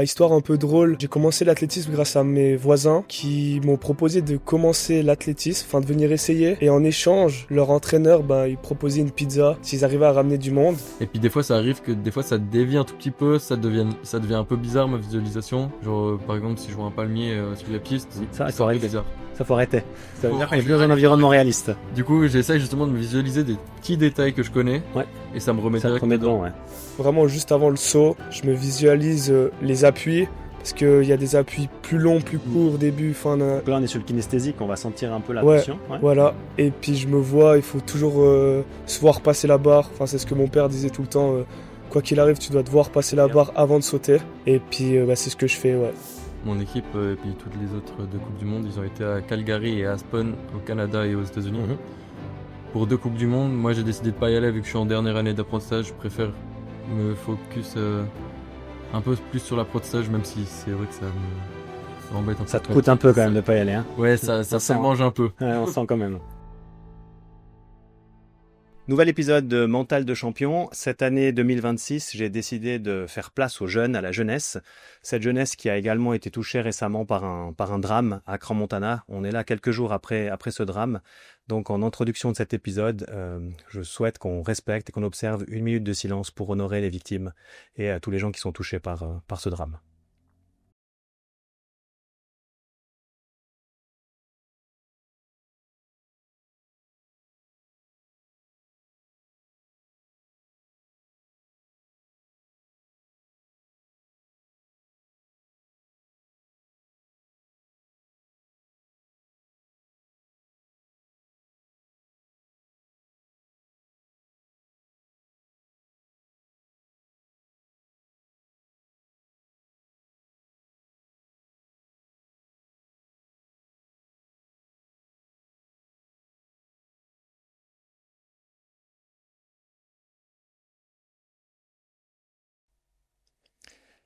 Histoire un peu drôle, j'ai commencé l'athlétisme grâce à mes voisins qui m'ont proposé de commencer l'athlétisme, de venir essayer. Et en échange, leur entraîneur, il proposait une pizza s'ils arrivaient à ramener du monde. Et puis des fois ça arrive que des fois ça dévie un tout petit peu, ça devient un peu bizarre ma visualisation. Genre par exemple si je vois un palmier sur la piste, Ça, c'est un peu bizarre. Ça faut arrêter. Ça veut dire qu'on est plus dans un environnement réaliste. Du coup j'essaye justement de me visualiser des petits détails que je connais. Ouais. Et ça me remet Ça te direct remet dedans. dedans, ouais. Vraiment, juste avant le saut, je me visualise les appuis. Parce qu'il y a des appuis plus longs, plus courts, début, fin. Donc là on est sur le kinesthésique, on va sentir un peu la Ouais, tension. Ouais. Voilà. Et puis je me vois, il faut toujours se voir passer la barre. C'est ce que mon père disait tout le temps. Quoi qu'il arrive, tu dois te voir passer la barre avant de sauter. Et puis c'est ce que je fais, ouais. Mon équipe et puis toutes les autres de Coupe du Monde, ils ont été à Calgary et à Aspen au Canada et aux États-Unis. Mhm. Pour 2 Coupes du Monde, moi j'ai décidé de pas y aller vu que je suis en dernière année d'apprentissage. Je préfère me focus un peu plus sur l'apprentissage, même si c'est vrai que ça m'embête un peu. Ça te coûte un peu quand même de pas y aller, hein. Ouais, ça sent, me mange un peu. Ouais, on sent quand même. Nouvel épisode de Mental de champion. Cette année 2026, j'ai décidé de faire place aux jeunes, à la jeunesse. Cette jeunesse qui a également été touchée récemment par un drame à Crans-Montana. On est là quelques jours après ce drame. Donc en introduction de cet épisode, je souhaite qu'on respecte et qu'on observe 1 minute de silence pour honorer les victimes et tous les gens qui sont touchés par ce drame.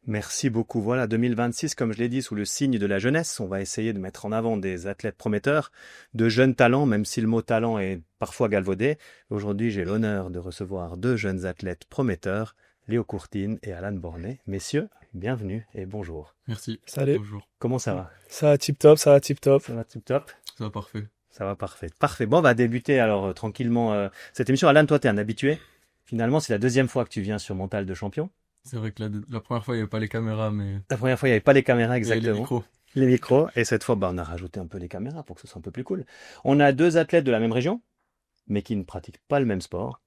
Merci beaucoup. Voilà, 2026, comme je l'ai dit, sous le signe de la jeunesse, on va essayer de mettre en avant des athlètes prometteurs, de jeunes talents, même si le mot talent est parfois galvaudé. Aujourd'hui, j'ai l'honneur de recevoir 2 jeunes athlètes prometteurs, Léo Courtine et Alan Bornet. Messieurs, bienvenue et bonjour. Merci. Salut. Bonjour. Comment ça va? Ça va tip top, ça va tip top. Ça va tip top? Ça va parfait. Ça va parfait. Parfait. Bon, on va débuter alors tranquillement cette émission. Alan, toi, t'es un habitué. Finalement, c'est la 2e fois que tu viens sur Mental de champion. C'est vrai que la première fois il n'y avait pas les caméras, mais La première fois, il n'y avait pas les caméras et exactement. les micros. Les micros. Et cette fois, on a rajouté un peu les caméras pour que ce soit un peu plus cool. On a 2 athlètes de la même région, mais qui ne pratiquent pas le même sport.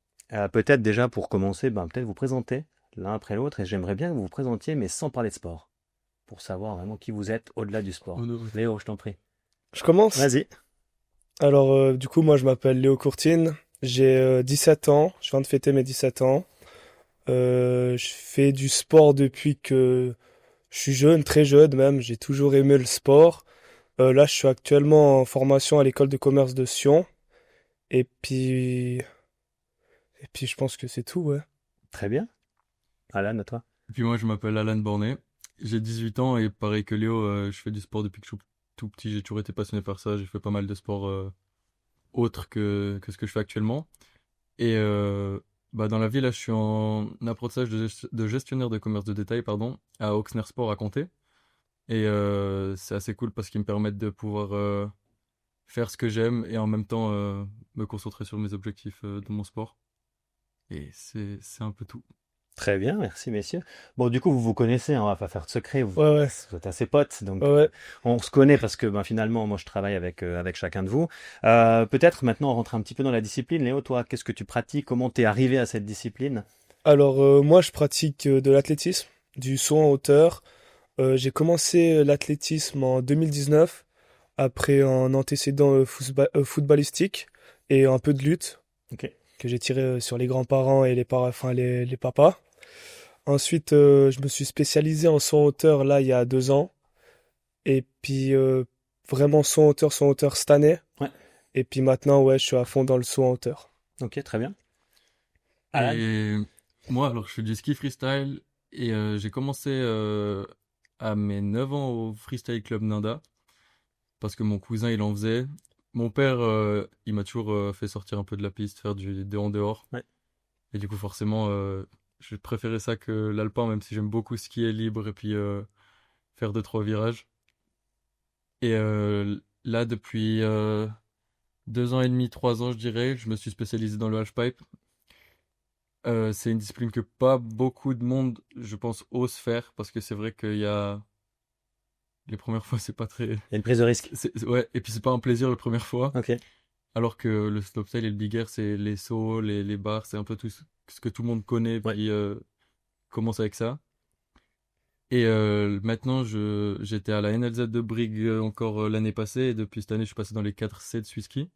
Peut-être déjà pour commencer, peut-être vous présenter l'un après l'autre. Et j'aimerais bien que vous vous présentiez, mais sans parler de sport. Pour savoir vraiment qui vous êtes au-delà du sport. Léo, je t'en prie. Je commence. Vas-y. Alors, du coup, moi, je m'appelle Léo Courtine. J'ai 17 ans. Je viens de fêter mes 17 ans. Je fais du sport depuis que je suis jeune, très jeune même. J'ai toujours aimé le sport. Là, je suis actuellement en formation à l'école de commerce de Sion. Et puis, je pense que c'est tout, ouais. Très bien. Alan, à toi. Et puis moi je m'appelle Alan Bornet. J'ai 18 ans et pareil que Léo, je fais du sport depuis que je suis tout petit. J'ai toujours été passionné par ça. J'ai fait pas mal de sports autres que ce que je fais actuellement. Et dans la vie, là, je suis en apprentissage de gestionnaire de commerce de détail, pardon, à Auxerre Sport à Comté. Et c'est assez cool parce qu'ils me permettent de pouvoir faire ce que j'aime et en même temps me concentrer sur mes objectifs de mon sport. Et c'est un peu tout. Très bien, merci messieurs. Bon, du coup, vous vous connaissez, hein, on va pas faire de secret, vous Ouais. êtes assez potes, donc Ouais. on se connaît parce que finalement, moi je travaille avec chacun de vous. Peut-être maintenant on rentre un petit peu dans la discipline. Léo, toi, qu'est-ce que tu pratiques? Comment t'es arrivé à cette discipline? Alors, moi, je pratique de l'athlétisme, du saut en hauteur. J'ai commencé l'athlétisme en 2019, après un antécédent footballistique et un peu de lutte Ok. que j'ai tiré sur les grands-parents et les papas. Ensuite, je me suis spécialisé en saut en hauteur là il y a 2 ans. Et puis vraiment saut en hauteur cette année. Ouais. Et puis maintenant, ouais, je suis à fond dans le saut en hauteur. Ok, très bien. Alan? Et moi, alors, je fais du ski freestyle et j'ai commencé à mes 9 ans au Freestyle Club Nanda parce que mon cousin, il en faisait. Mon père, il m'a toujours fait sortir un peu de la piste, faire des en dehors. Ouais. Et du coup, forcément, Je préférais ça que l'alpin, même si j'aime beaucoup skier libre et puis faire 2-3 virages. Et là, depuis 2 ans et demi, 3 ans, je dirais, je me suis spécialisé dans le halfpipe. C'est une discipline que pas beaucoup de monde, je pense, ose faire parce que c'est vrai qu'il y a les premières fois, c'est pas très. Il y a une prise de risque. Ouais, et puis c'est pas un plaisir la première fois. Ok. Alors que le slopestyle et le big air, c'est les sauts, les barres, c'est un peu tout ce que tout le monde connaît, Ouais. puis commence avec ça. Et maintenant, j'étais à la NLZ de Brigue encore l'année passée, et depuis cette année, je suis passé dans les 4C de Swisski.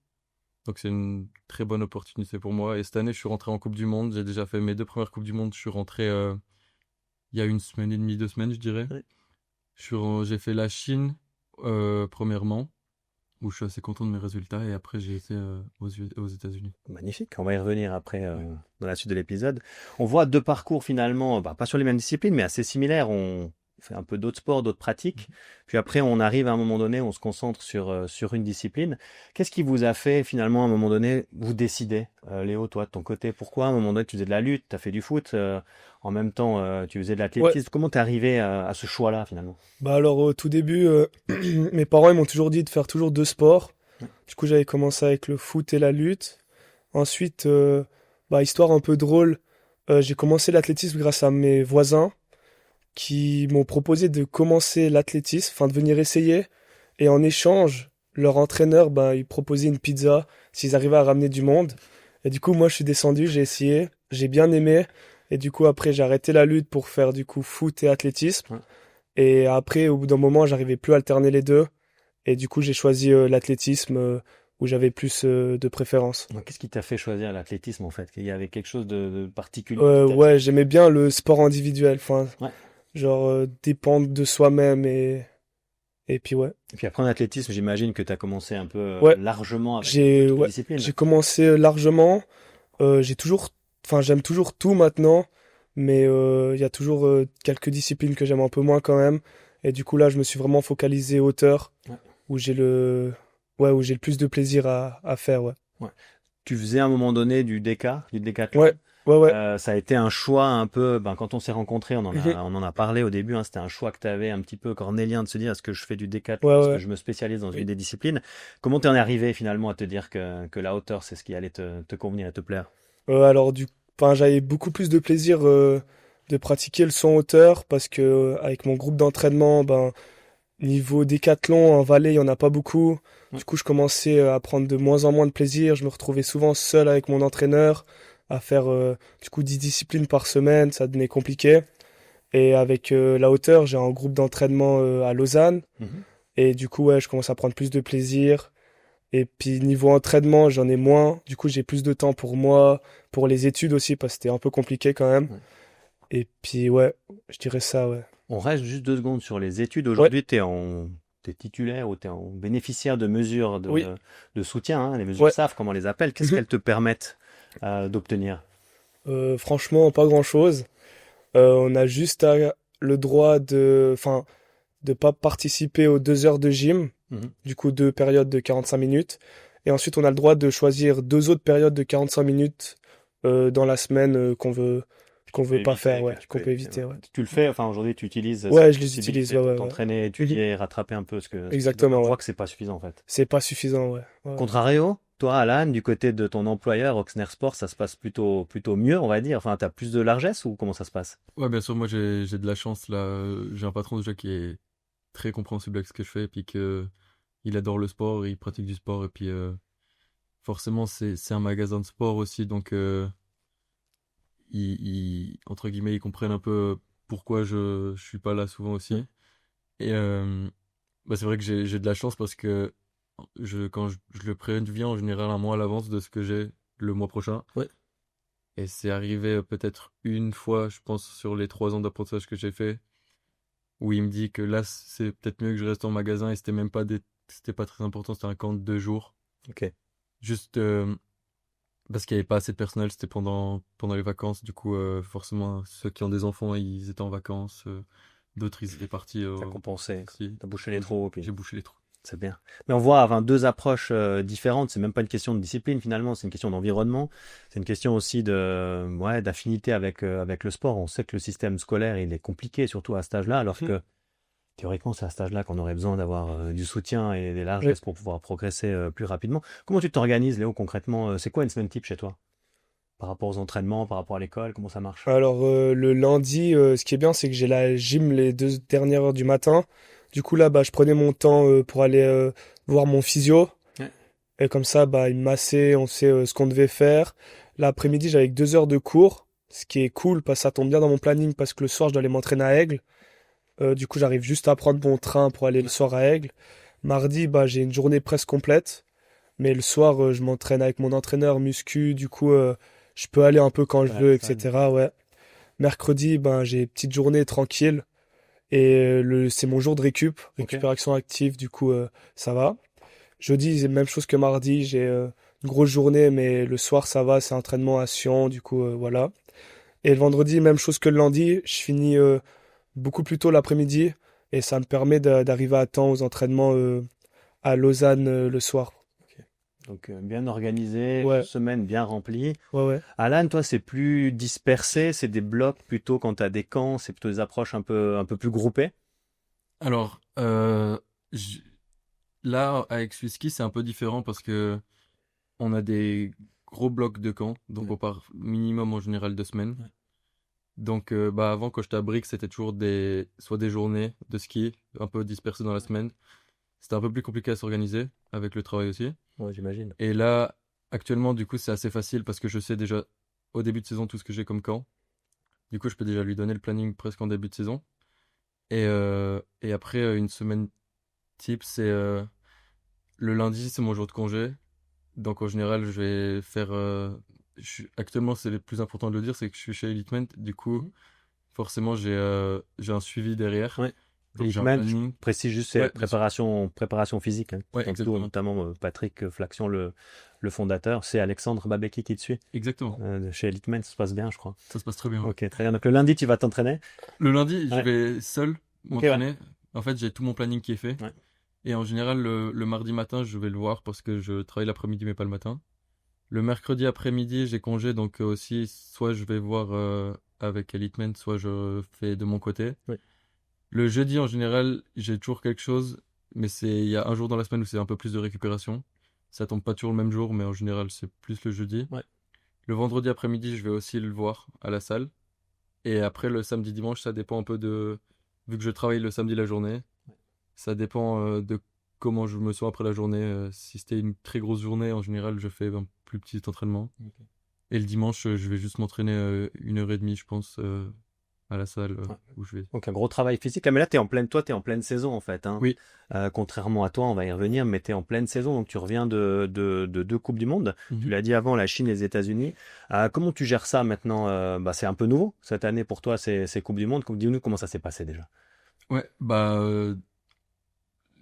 Donc c'est une très bonne opportunité pour moi. Et cette année, je suis rentré en Coupe du Monde. J'ai déjà fait mes 2 premières Coupes du Monde. Je suis rentré il y a une semaine et demie, 2 semaines, je dirais. Ouais. J'ai fait la Chine premièrement, où je suis assez content de mes résultats. Et après, j'ai été aux États-Unis. Magnifique, on va y revenir après dans la suite de l'épisode. On voit 2 parcours finalement, pas sur les mêmes disciplines, mais assez similaires. On fait un peu d'autres sports, d'autres pratiques. Puis après, on arrive à un moment donné, on se concentre sur une discipline. Qu'est-ce qui vous a fait finalement à un moment donné vous décider, Léo, toi de ton côté? Pourquoi à un moment donné tu faisais de la lutte, tu as fait du foot, en même temps tu faisais de Ouais. l'athlétisme? Comment t'es arrivé à ce choix-là finalement? Bah alors au tout début, mes parents ils m'ont toujours dit de faire toujours 2 sports. Du coup j'avais commencé avec le foot et la lutte. Ensuite, bah histoire un peu drôle, j'ai commencé l'athlétisme grâce à mes voisins qui m'ont proposé de commencer l'athlétisme, enfin de venir essayer. Et en échange, leur entraîneur, bah il proposait une pizza s'ils arrivaient à ramener du monde. Et du coup moi je suis descendu, j'ai essayé, j'ai bien aimé. Et du coup après j'ai arrêté la lutte pour faire du coup foot et athlétisme. Ouais. Et après, au bout d'un moment, j'arrivais plus à alterner les deux. Et du coup, j'ai choisi l'athlétisme où j'avais plus de préférence. Donc, qu'est-ce qui t'a fait choisir l'athlétisme en fait? Il y avait quelque chose de particulier qui t'a Ouais, j'aimais bien le sport individuel. Enfin, Ouais. genre dépendre de soi-même et puis ouais. Et puis après en athlétisme, j'imagine que tu as commencé un peu Ouais, largement avec un peu toutes les ouais, disciplines. j'ai commencé largement. J'ai toujours, enfin, j'aime toujours tout maintenant, mais il y a toujours quelques disciplines que j'aime un peu moins quand même. Et du coup là, je me suis vraiment focalisé hauteur, Ouais. où où j'ai le plus de plaisir à faire, ouais. Ouais. Tu faisais à un moment donné du décathlon. Ouais, ouais. Ça a été un choix un peu, quand on s'est rencontrés, Mhm. on en a parlé au début, hein, c'était un choix que tu avais un petit peu cornélien de se dire est-ce que je fais du décathlon, Ouais, est-ce que ouais. je me spécialise dans une Oui. des disciplines? Comment t'en es arrivé finalement à te dire que la hauteur c'est ce qui allait te convenir et te plaire? Alors enfin, j'avais beaucoup plus de plaisir de pratiquer le saut en hauteur parce que avec mon groupe d'entraînement, ben niveau décathlon en vallée, il y en a pas beaucoup. Ouais. Du coup, je commençais à prendre de moins en moins de plaisir. Je me retrouvais souvent seul avec mon entraîneur à faire du coup 10 disciplines par semaine, ça devenait compliqué. Et avec la hauteur, j'ai un groupe d'entraînement à Lausanne Mhm. et du coup, ouais, je commence à prendre plus de plaisir. Et puis niveau entraînement, j'en ai moins. Du coup, j'ai plus de temps pour moi, pour les études aussi parce que c'était un peu compliqué quand même. Ouais. Et puis ouais, je dirais ça, ouais. On reste juste 2 secondes sur les études. Ouais, Aujourd'hui, t'es titulaire ou t'es en bénéficiaire de mesures oui, de soutien, hein, les mesures ouais. SAF, comme on les appelle. Qu'est-ce Mhm. qu'elles te permettent d'obtenir? Franchement, pas grand-chose. On a juste le droit enfin, de pas participer aux 2 heures de gym, Mhm. du coup 2 périodes de 45 minutes. Et ensuite, on a le droit de choisir 2 autres périodes de 45 minutes dans la semaine qu'on veut pas faire, ouais, qu'on peut éviter, ouais. Tu le fais, enfin aujourd'hui tu utilises Ouais, cette je les utilise, possibilité ouais, de ouais, ouais. t'entraîner, Mhm. étudier et rattraper un peu ce que tu dois faire. Exactement, Je ouais. vois que c'est pas suffisant en fait. C'est pas suffisant, ouais. Ouais, ouais. Contrario, toi Alan, du côté de ton employeur Oxner Sport, ça se passe plutôt mieux, on va dire. Enfin, t'as plus de largesse ou comment ça se passe? Ouais, bien sûr, moi j'ai de la chance là. J'ai un patron déjà qui est très compréhensible avec ce que je fais, et puis que il adore le sport, il pratique du sport, et puis forcément c'est un magasin de sport aussi, donc entre guillemets ils comprennent un peu pourquoi je suis pas là souvent aussi. Et bah, c'est vrai que j'ai de la chance parce que quand je le préviens en général un mois à l'avance de ce que j'ai le mois prochain. Ouais. Et c'est arrivé peut-être une fois, je pense, sur les 3 ans d'apprentissage que j'ai fait, où il me dit que là, c'est peut-être mieux que je reste en magasin, et c'était pas très important, c'était un camp de 2 jours. Ok. Juste parce qu'il n'y avait pas assez de personnel, c'était pendant les vacances. Du coup, forcément, ceux qui ont des enfants, ils étaient en vacances. D'autres, ils étaient partis T'as compensé, aussi. t'as bouché les Donc, trous. j'ai Puis... bouché les trous. C'est bien. Mais on voit enfin, deux approches différentes. C'est même pas une question de discipline finalement, c'est une question d'environnement. C'est une question aussi d'affinité avec le sport. On sait que le système scolaire, il est compliqué, surtout à cet âge-là, alors que théoriquement, c'est à cet âge-là qu'on aurait besoin d'avoir du soutien et des largesses pour pouvoir progresser plus rapidement. Comment tu t'organises, Léo, concrètement? C'est quoi une semaine type chez toi? Par rapport aux entraînements, par rapport à l'école, comment ça marche? Alors le lundi, ce qui est bien, c'est que j'ai la gym les 2 dernières heures du matin. Du coup là, bah, je prenais mon temps pour aller voir mon physio. Ouais. Et comme ça, bah, il me massait, on sait ce qu'on devait faire. L'après-midi, j'avais que 2 heures de cours, ce qui est cool parce que ça tombe bien dans mon planning parce que le soir, je dois aller m'entraîner à Aigle. Du coup, j'arrive juste à prendre mon train pour aller le soir à Aigle. Mardi, bah, j'ai une journée presque complète. Mais le soir, je m'entraîne avec mon entraîneur muscu. Du coup, je peux aller un peu quand je Ouais, veux, la salle. etc. Ouais. Mercredi, ben, j'ai petite journée tranquille. Et c'est mon jour de Ok. récupération active. Du coup, ça va. Jeudi, c'est la même chose que mardi. J'ai une grosse journée, mais le soir, ça va. C'est entraînement à Sion. Du coup, voilà. Et le vendredi, même chose que le lundi. Je finis beaucoup plus tôt l'après-midi. Et ça me permet d'arriver à temps aux entraînements à Lausanne le soir. Ok. Donc bien organisé, Ouais, semaine bien remplie. ouais, ouais. Alan, toi, c'est plus dispersé, c'est des blocs plutôt quand tu as des camps, c'est plutôt des approches un peu plus groupées. Alors, j- là, avec Swisski, c'est un peu différent parce que on a des gros blocs de camp, donc Ouais. on part minimum en général 2 semaines. Ouais. Donc, bah, avant, quand j'étais à Brick, c'était toujours soit des journées de ski un peu dispersées dans la semaine. C'était un peu plus compliqué à s'organiser avec le travail aussi. Ouais, j'imagine. Et là, actuellement, du coup, c'est assez facile parce que je sais déjà au début de saison tout ce que j'ai comme camp. Du coup, je peux déjà lui donner le planning presque en début de saison. Et après, une semaine type, c'est le lundi, c'est mon jour de congé. Donc, en général, je vais faire. Actuellement, c'est le plus important de le dire, c'est que je suis chez Elitement. Du coup, Mhm. forcément, j'ai un suivi derrière. Ouais. Donc, j'ai un Eliteman, je planning. précise juste, c'est Ouais, bien sûr. préparation physique. Hein. Ouais, Donc, nous, exactement. notamment Patrick Flaxion, le fondateur, c'est Alexandre Babecki qui te suit Exactement. de chez Eliteman, ça se passe bien, je crois. Ça se passe très bien. Ouais. Ok, très bien. Donc, le lundi, tu vas t'entraîner? Le lundi, je Ouais. vais seul Ok, ouais. m'entraîner. En fait, j'ai tout mon planning qui est fait. Ouais. Et en général, le mardi matin, je vais le voir parce que je travaille l'après-midi, mais pas le matin. Le mercredi après-midi, j'ai congé, donc aussi, soit je vais voir avec Eliteman, soit je fais de mon côté. Ouais. Le jeudi, en général, j'ai toujours quelque chose, mais il y a un jour dans la semaine où c'est un peu plus de récupération. Ça tombe pas toujours le même jour, mais en général, c'est plus le jeudi. Ouais. Le vendredi après-midi, je vais aussi le voir à la salle. Et après, le samedi, dimanche, ça dépend un peu de... Vu que je travaille le samedi la journée, ça dépend de comment je me sens après la journée. Si c'était une très grosse journée, en général, je fais un plus petit entraînement. Ok. Et le dimanche, je vais juste m'entraîner 1 heure et demie, je pense, à la salle Ouais. où je vais. Donc un gros travail physique. Ah, mais là, tu es en pleine saison en fait. Hein. Oui. Contrairement à toi, on va y revenir, mais tu es en pleine saison. Donc tu reviens de deux Coupes du Monde. Tu Mhm. l'as dit avant, la Chine et les États-Unis. Comment tu gères ça maintenant? C'est un peu nouveau cette année pour toi, ces Coupes du Monde. Dis-nous comment ça s'est passé déjà. Ouais, bah,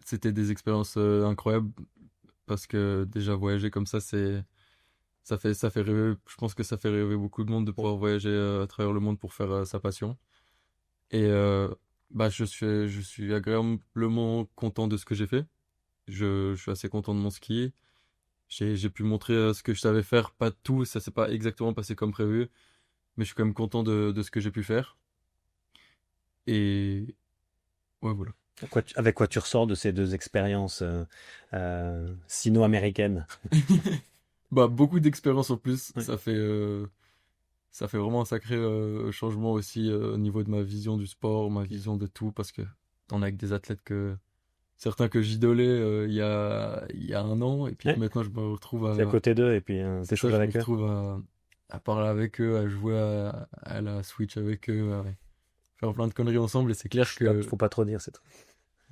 c'était des expériences incroyables parce que déjà voyager comme ça, ça fait rêver. Je pense que ça fait rêver beaucoup de monde de pouvoir voyager à travers le monde pour faire sa passion. Et bah, je suis agréablement content de ce que j'ai fait. Je suis assez content de mon ski. J'ai pu montrer ce que je savais faire. Pas tout, ça s'est pas exactement passé comme prévu, mais je suis quand même content de ce que j'ai pu faire. Et ouais, voilà. Avec quoi tu ressors de ces deux expériences sino-américaines? Bah, beaucoup d'expérience en plus. Ouais. Ça fait vraiment un sacré changement aussi au niveau de ma vision du sport, ma vision de tout, parce que on est avec des athlètes certains que j'idolais il y a 1 an, et puis Ouais. maintenant je me retrouve C'est à côté d'eux et puis c'est ça, t'échanges je me avec eux. retrouve à parler avec eux, à jouer à la Switch avec eux, à faire plein de conneries ensemble, et c'est clair que Faut pas trop dire, c'est tout.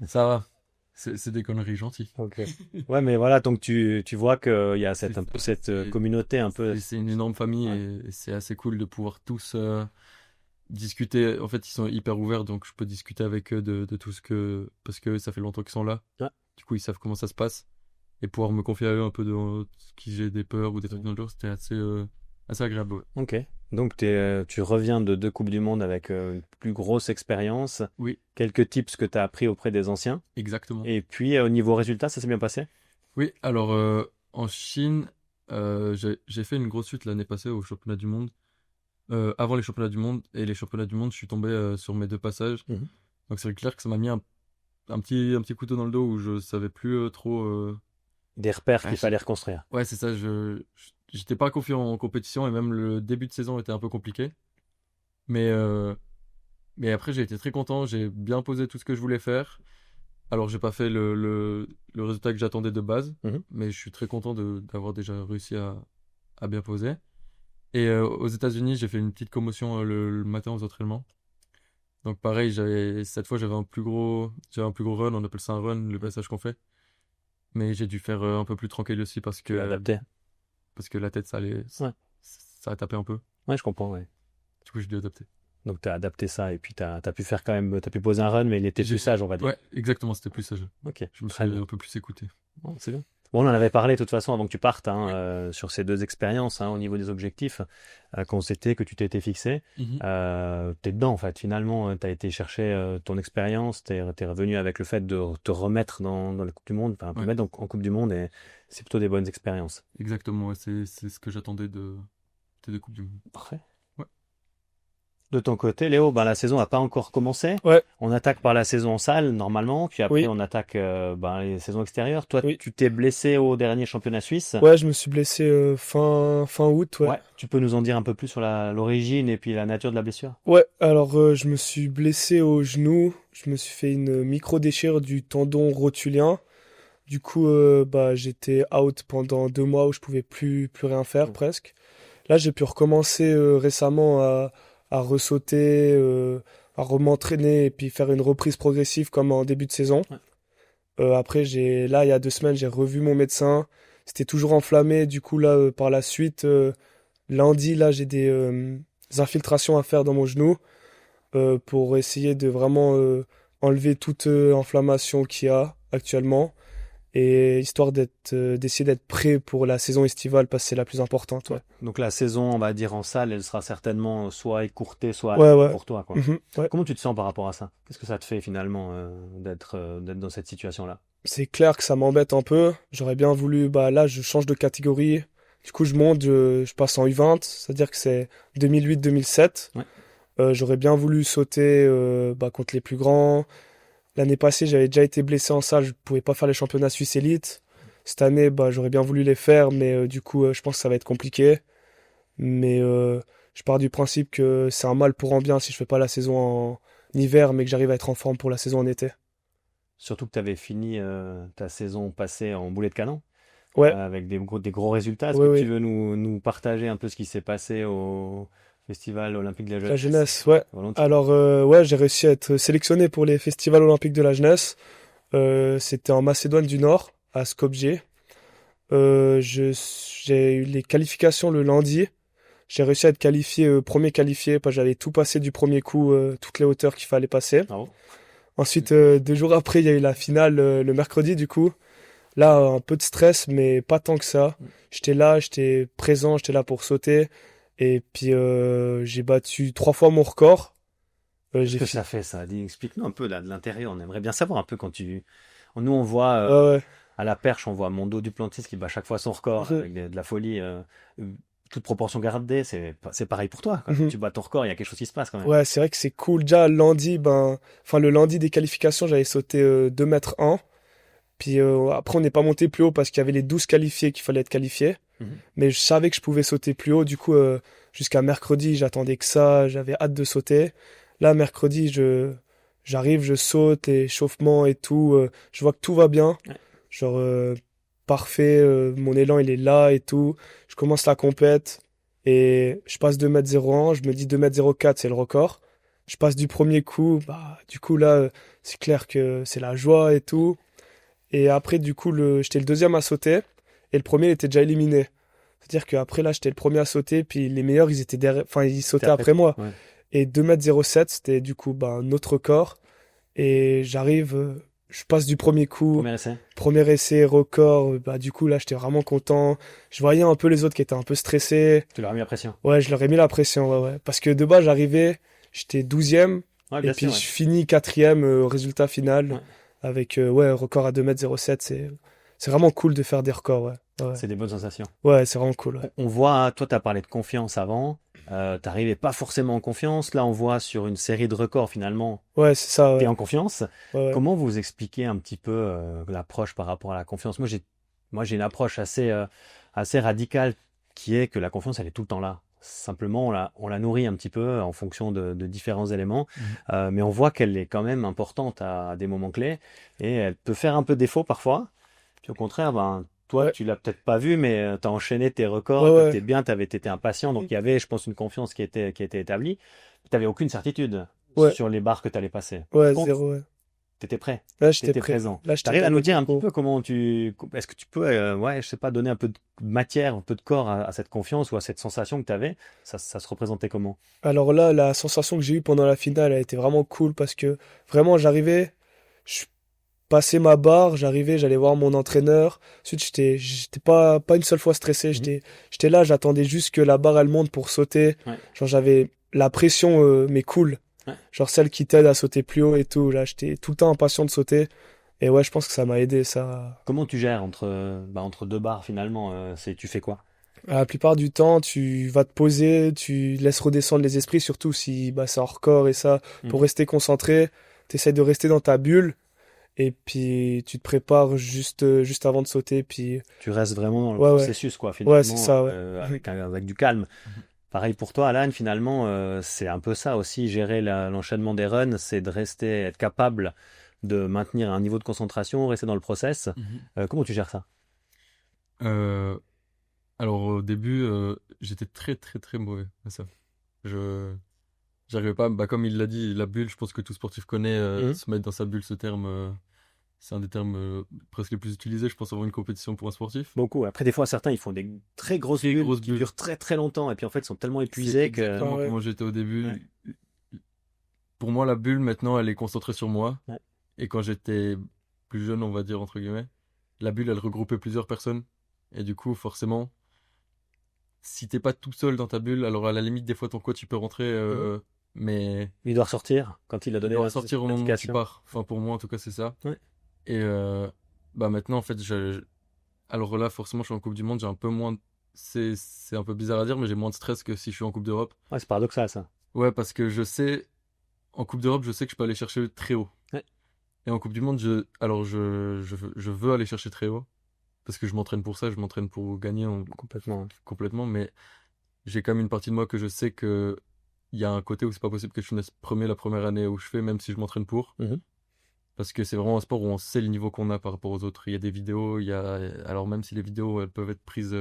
ça va. C'est des conneries gentilles. Ok. Ouais, mais voilà, donc tu vois qu'il y a C'est un peu ça. cette communauté un peu. C'est une énorme famille, Ouais. et c'est assez cool de pouvoir tous discuter. En fait, ils sont hyper ouverts, donc je peux discuter avec eux de tout ce que... Parce que ça fait longtemps qu'ils sont là. Ouais. Du coup, ils savent comment ça se passe. Et pouvoir me confier à eux un peu de qui j'ai des peurs ou des trucs dans le genre, c'était assez agréable. Ouais. Ok. Donc, tu reviens de 2 Coupes du Monde avec une plus grosse expérience, Oui, quelques tips que tu as appris auprès des anciens. exactement. Et puis, au niveau résultat, ça s'est bien passé? Oui, alors en Chine, j'ai fait une grosse chute l'année passée au championnat du monde. Avant les championnats du monde et les championnats du monde, je suis tombé sur mes 2 passages. Mhm. Donc c'est clair que ça m'a mis un petit couteau dans le dos où je savais plus trop. Des repères Ah, qu'il fallait reconstruire. ouais, c'est ça. J'étais pas confiant en compétition et même le début de saison était un peu compliqué. Mais, euh, mais après, j'ai été très content. J'ai bien posé tout ce que je voulais faire. Alors, j'ai pas fait le résultat que j'attendais de base, Mhm. mais je suis très content d'avoir déjà réussi à bien poser. Et aux États-Unis, j'ai fait une petite commotion le matin aux entraînements. Donc pareil, cette fois j'avais un plus gros run, on appelle ça un run, le passage qu'on fait. Mais j'ai dû faire un peu plus tranquille aussi Tu l'as adapté. parce que la tête Ouais. ça a tapé un peu. Ouais, je comprends, ouais. Du coup, j'ai dû adapter. Donc, tu as adapté ça et puis tu as pu faire quand même, tu as pu poser un run, mais il était plus J'ai sage, on va dire. Ouais, exactement, c'était plus sage. Ok, Je me suis très bien. un peu plus écouté. Bon, c'est bien. Bon, on en avait parlé de toute façon avant que tu partes hein, sur ces 2 expériences au niveau des objectifs que tu t'étais fixé. Mhm. T'es dedans en fait. Finalement, tu as été chercher ton expérience, t'es revenu avec le fait de te remettre dans la Coupe du Monde, enfin, un peu Ouais, mettre en Coupe du Monde et c'est plutôt des bonnes expériences. exactement, ouais, c'est ce que j'attendais des 2 Coupes du Monde. Parfait. Ouais. De ton côté, Léo, ben, la saison n'a pas encore commencé. Ouais, On attaque par la saison en salle normalement, puis après oui, on attaque les saisons extérieures. Toi, oui. tu t'es blessé au dernier championnat suisse. Ouais, je me suis blessé fin août, ouais. Ouais, tu peux nous en dire un peu plus sur l'origine et puis la nature de la blessure? Ouais, alors je me suis blessé au genou, je me suis fait une micro-déchirure du tendon rotulien. Du coup, bah, j'étais out pendant 2 mois où je pouvais plus rien faire Mm. presque. Là, j'ai pu recommencer récemment à ressauter, à rementraîner et puis faire une reprise progressive comme en début de saison. Ouais. Après, là, il y a 2 semaines, j'ai revu mon médecin. C'était toujours enflammé. Du coup, là, par la suite, lundi, là, j'ai des infiltrations à faire dans mon genou pour essayer de vraiment enlever toute inflammation qu'il y a actuellement et histoire d'essayer d'être prêt pour la saison estivale parce que c'est la plus importante. Ouais, Ouais. Donc la saison, on va dire en salle, elle sera certainement soit écourtée, soit ouais, allongée ouais. pour toi, quoi. Mhm, ouais. Comment tu te sens par rapport à ça? Qu'est-ce que ça te fait finalement d'être dans cette situation-là? C'est clair que ça m'embête un peu. J'aurais bien voulu, bah là, je change de catégorie. Du coup, je monte, je passe en U20, c'est-à-dire que c'est 2008-2007. Ouais. J'aurais bien voulu sauter bah, contre les plus grands. L'année passée, j'avais déjà été blessé en salle, je pouvais pas faire les championnats suisses élite. Cette année, bah, j'aurais bien voulu les faire, mais du coup, je pense que ça va être compliqué. Mais je pars du principe que c'est un mal pour un bien si je fais pas la saison en hiver, mais que j'arrive à être en forme pour la saison en été. Surtout que tu avais fini ta saison passée en boulet de canon, Ouais, avec des gros résultats. Est-ce oui, que tu oui. veux nous partager un peu ce qui s'est passé au Festival olympique de la La jeunesse? jeunesse, ouais. Volontiers. Alors, ouais, j'ai réussi à être sélectionné pour les festivals olympiques de la jeunesse. C'était en Macédoine du Nord, à Skopje. J'ai eu les qualifications le lundi. J'ai réussi à être qualifié, premier qualifié, parce que j'avais tout passé du premier coup, toutes les hauteurs qu'il fallait passer. Bravo. Ensuite, 2 jours après, il y a eu la finale le mercredi, du coup. Là, un peu de stress, mais pas tant que ça. J'étais là, j'étais présent, j'étais là pour sauter. Et puis, j'ai battu 3 fois mon record. Qu'est-ce J'ai que fi- ça fait ça? Explique-nous un peu là, de l'intérieur. On aimerait bien savoir un peu quand tu. Nous, on voit Ouais, ouais. à la perche, on voit Mondo Duplantis qui bat chaque fois son record Mhm. avec de la folie, toute proportion gardée. C'est pareil pour toi, quoi. Quand Mhm. tu bats ton record, il y a quelque chose qui se passe quand même. Ouais, c'est vrai que c'est cool. Déjà, lundi, le lundi des qualifications, j'avais sauté 2 m 1. Puis après, on n'est pas monté plus haut parce qu'il y avait les 12 qualifiés qu'il fallait être qualifiés. Mhm. Mais je savais que je pouvais sauter plus haut. Du coup, jusqu'à mercredi, j'attendais que ça. J'avais hâte de sauter. Là, mercredi, j'arrive, je saute, échauffement et tout. Je vois que tout va bien. Ouais. Genre, parfait. Mon élan, il est là et tout. Je commence la compète et je passe 2 m 01. Je me dis 2 m 04, c'est le record. Je passe du premier coup. Bah, du coup, là, c'est clair que c'est la joie et tout. Et après, du coup, j'étais le deuxième à sauter. Et le premier, il était déjà éliminé. C'est-à-dire qu'après, là, j'étais le premier à sauter. Puis les meilleurs, ils étaient derrière. Enfin, ils C'était sautaient après moi. Ouais. Et 2 m 07, c'était du coup un autre record. Et j'arrive, je passe du premier coup, Premier essai. premier essai, record. Bah, du coup, là, j'étais vraiment content. Je voyais un peu les autres qui étaient un peu stressés. Tu leur as mis la pression. Ouais, je leur ai mis la pression, ouais, ouais. Parce que de base, j'arrivais, j'étais 12e, Ouais, et bien puis sûr. je finis 4e au résultat final, Ouais. avec, ouais, record à 2,07 m. C'est vraiment cool de faire des records, ouais. Ouais, C'est des bonnes sensations. ouais, c'est vraiment cool, ouais. On voit, toi, tu as parlé de confiance avant. T'arrivais pas forcément en confiance. Là, on voit sur une série de records, finalement, Ouais, c'est ça, tu es ouais. en confiance. Ouais, ouais. Comment vous expliquez un petit peu l'approche par rapport à la confiance? Moi, j'ai une approche assez radicale qui est que la confiance, elle est tout le temps là. Simplement, on la nourrit un petit peu en fonction de différents éléments, mais on voit qu'elle est quand même importante à des moments clés et elle peut faire un peu défaut parfois. Puis au contraire, ben, toi, Ouais, tu l'as peut-être pas vu, mais tu as enchaîné tes ouais, records, tu ouais. étais bien, tu avais été impatient, donc il y avait, je pense, une confiance qui était établie. Tu n'avais aucune certitude Ouais, sur les barres que tu allais passer. Par ouais, contre, zéro, ouais. tu étais prêt. Là, Tu j'étais étais prêt. présent. Là, Tu j'étais arrives à nous tombé dire pour un petit coup. peu comment est-ce que tu peux, ouais, je sais pas, donner un peu de matière, un peu de corps à cette confiance ou à cette sensation que tu avais? Ça se représentait comment? Alors là, la sensation que j'ai eue pendant la finale a été vraiment cool parce que vraiment, j'arrivais, je passais ma barre, j'arrivais, j'allais voir mon entraîneur. Ensuite, j'étais pas une seule fois stressé. Mhm. J'étais là, j'attendais juste que la barre elle monte pour sauter. Ouais, Genre, j'avais la pression, mais cool. ouais. Genre celle qui t'aide à sauter plus haut et tout. Là, j'étais tout le temps impatient de sauter. Et ouais, je pense que ça m'a aidé, ça. Comment tu gères entre deux barres finalement? Tu fais quoi? La plupart du temps, tu vas te poser, tu laisses redescendre les esprits, surtout si bah, c'est hors corps et ça, Mhm. pour rester concentré. T'essayes de rester dans ta bulle. Et puis tu te prépares juste avant de sauter. Puis Tu restes vraiment dans le ouais, ouais, processus, quoi, ouais, c'est finalement, ça, ouais. avec du calme. Pareil pour toi, Alan, finalement, c'est un peu ça aussi, gérer l'enchaînement des runs, c'est de rester, être capable de maintenir un niveau de concentration, rester dans le process. Mhm. Comment tu gères ça? Euh, alors au début, j'étais très très très mauvais à ça. Je J'arrivais pas, bah, comme il l'a dit, la bulle, je pense que tout sportif connaît, Mhm. se mettre dans sa bulle, ce terme, c'est un des termes presque les plus utilisés, je pense, avant une compétition pour un sportif. Beaucoup. Après, des fois, certains, ils font des très grosses Très bulles grosse qui bulle. durent très très longtemps, et puis en fait, ils sont tellement C'est épuisés que... exactement Ah ouais. comment j'étais au Ouais, début. Pour moi, la bulle, maintenant, elle est concentrée sur moi. ouais. Et quand j'étais plus jeune, on va dire, entre guillemets, la bulle, elle regroupait plusieurs personnes. Et du coup, forcément, si t'es pas tout seul dans ta bulle, alors à la limite, des fois, ton coach, il peut rentrer, Mhm. mais Il doit ressortir quand il a il donné doit ressortir au moment où tu l'indication. pars. Enfin, pour moi, en tout cas, c'est ça. Ouais. Et bah maintenant, en fait, alors là, forcément, je suis en Coupe du Monde, j'ai un peu moins. C'est un peu bizarre à dire, mais j'ai moins de stress que si je suis en Coupe d'Europe. Ouais, c'est paradoxal, ça. Ouais, parce que en Coupe d'Europe, je sais que je peux aller chercher très haut. Ouais, Et en Coupe du Monde, je veux aller chercher très haut. Parce que je m'entraîne pour ça, je m'entraîne pour gagner complètement. complètement. Mais j'ai quand même une partie de moi que je sais que il y a un côté où c'est pas possible que je finisse premier la première année où je fais, même si je m'entraîne pour. Mhm. Parce que c'est vraiment un sport où on sait le niveau qu'on a par rapport aux autres. Il y a des vidéos, alors même si les vidéos, elles peuvent être prises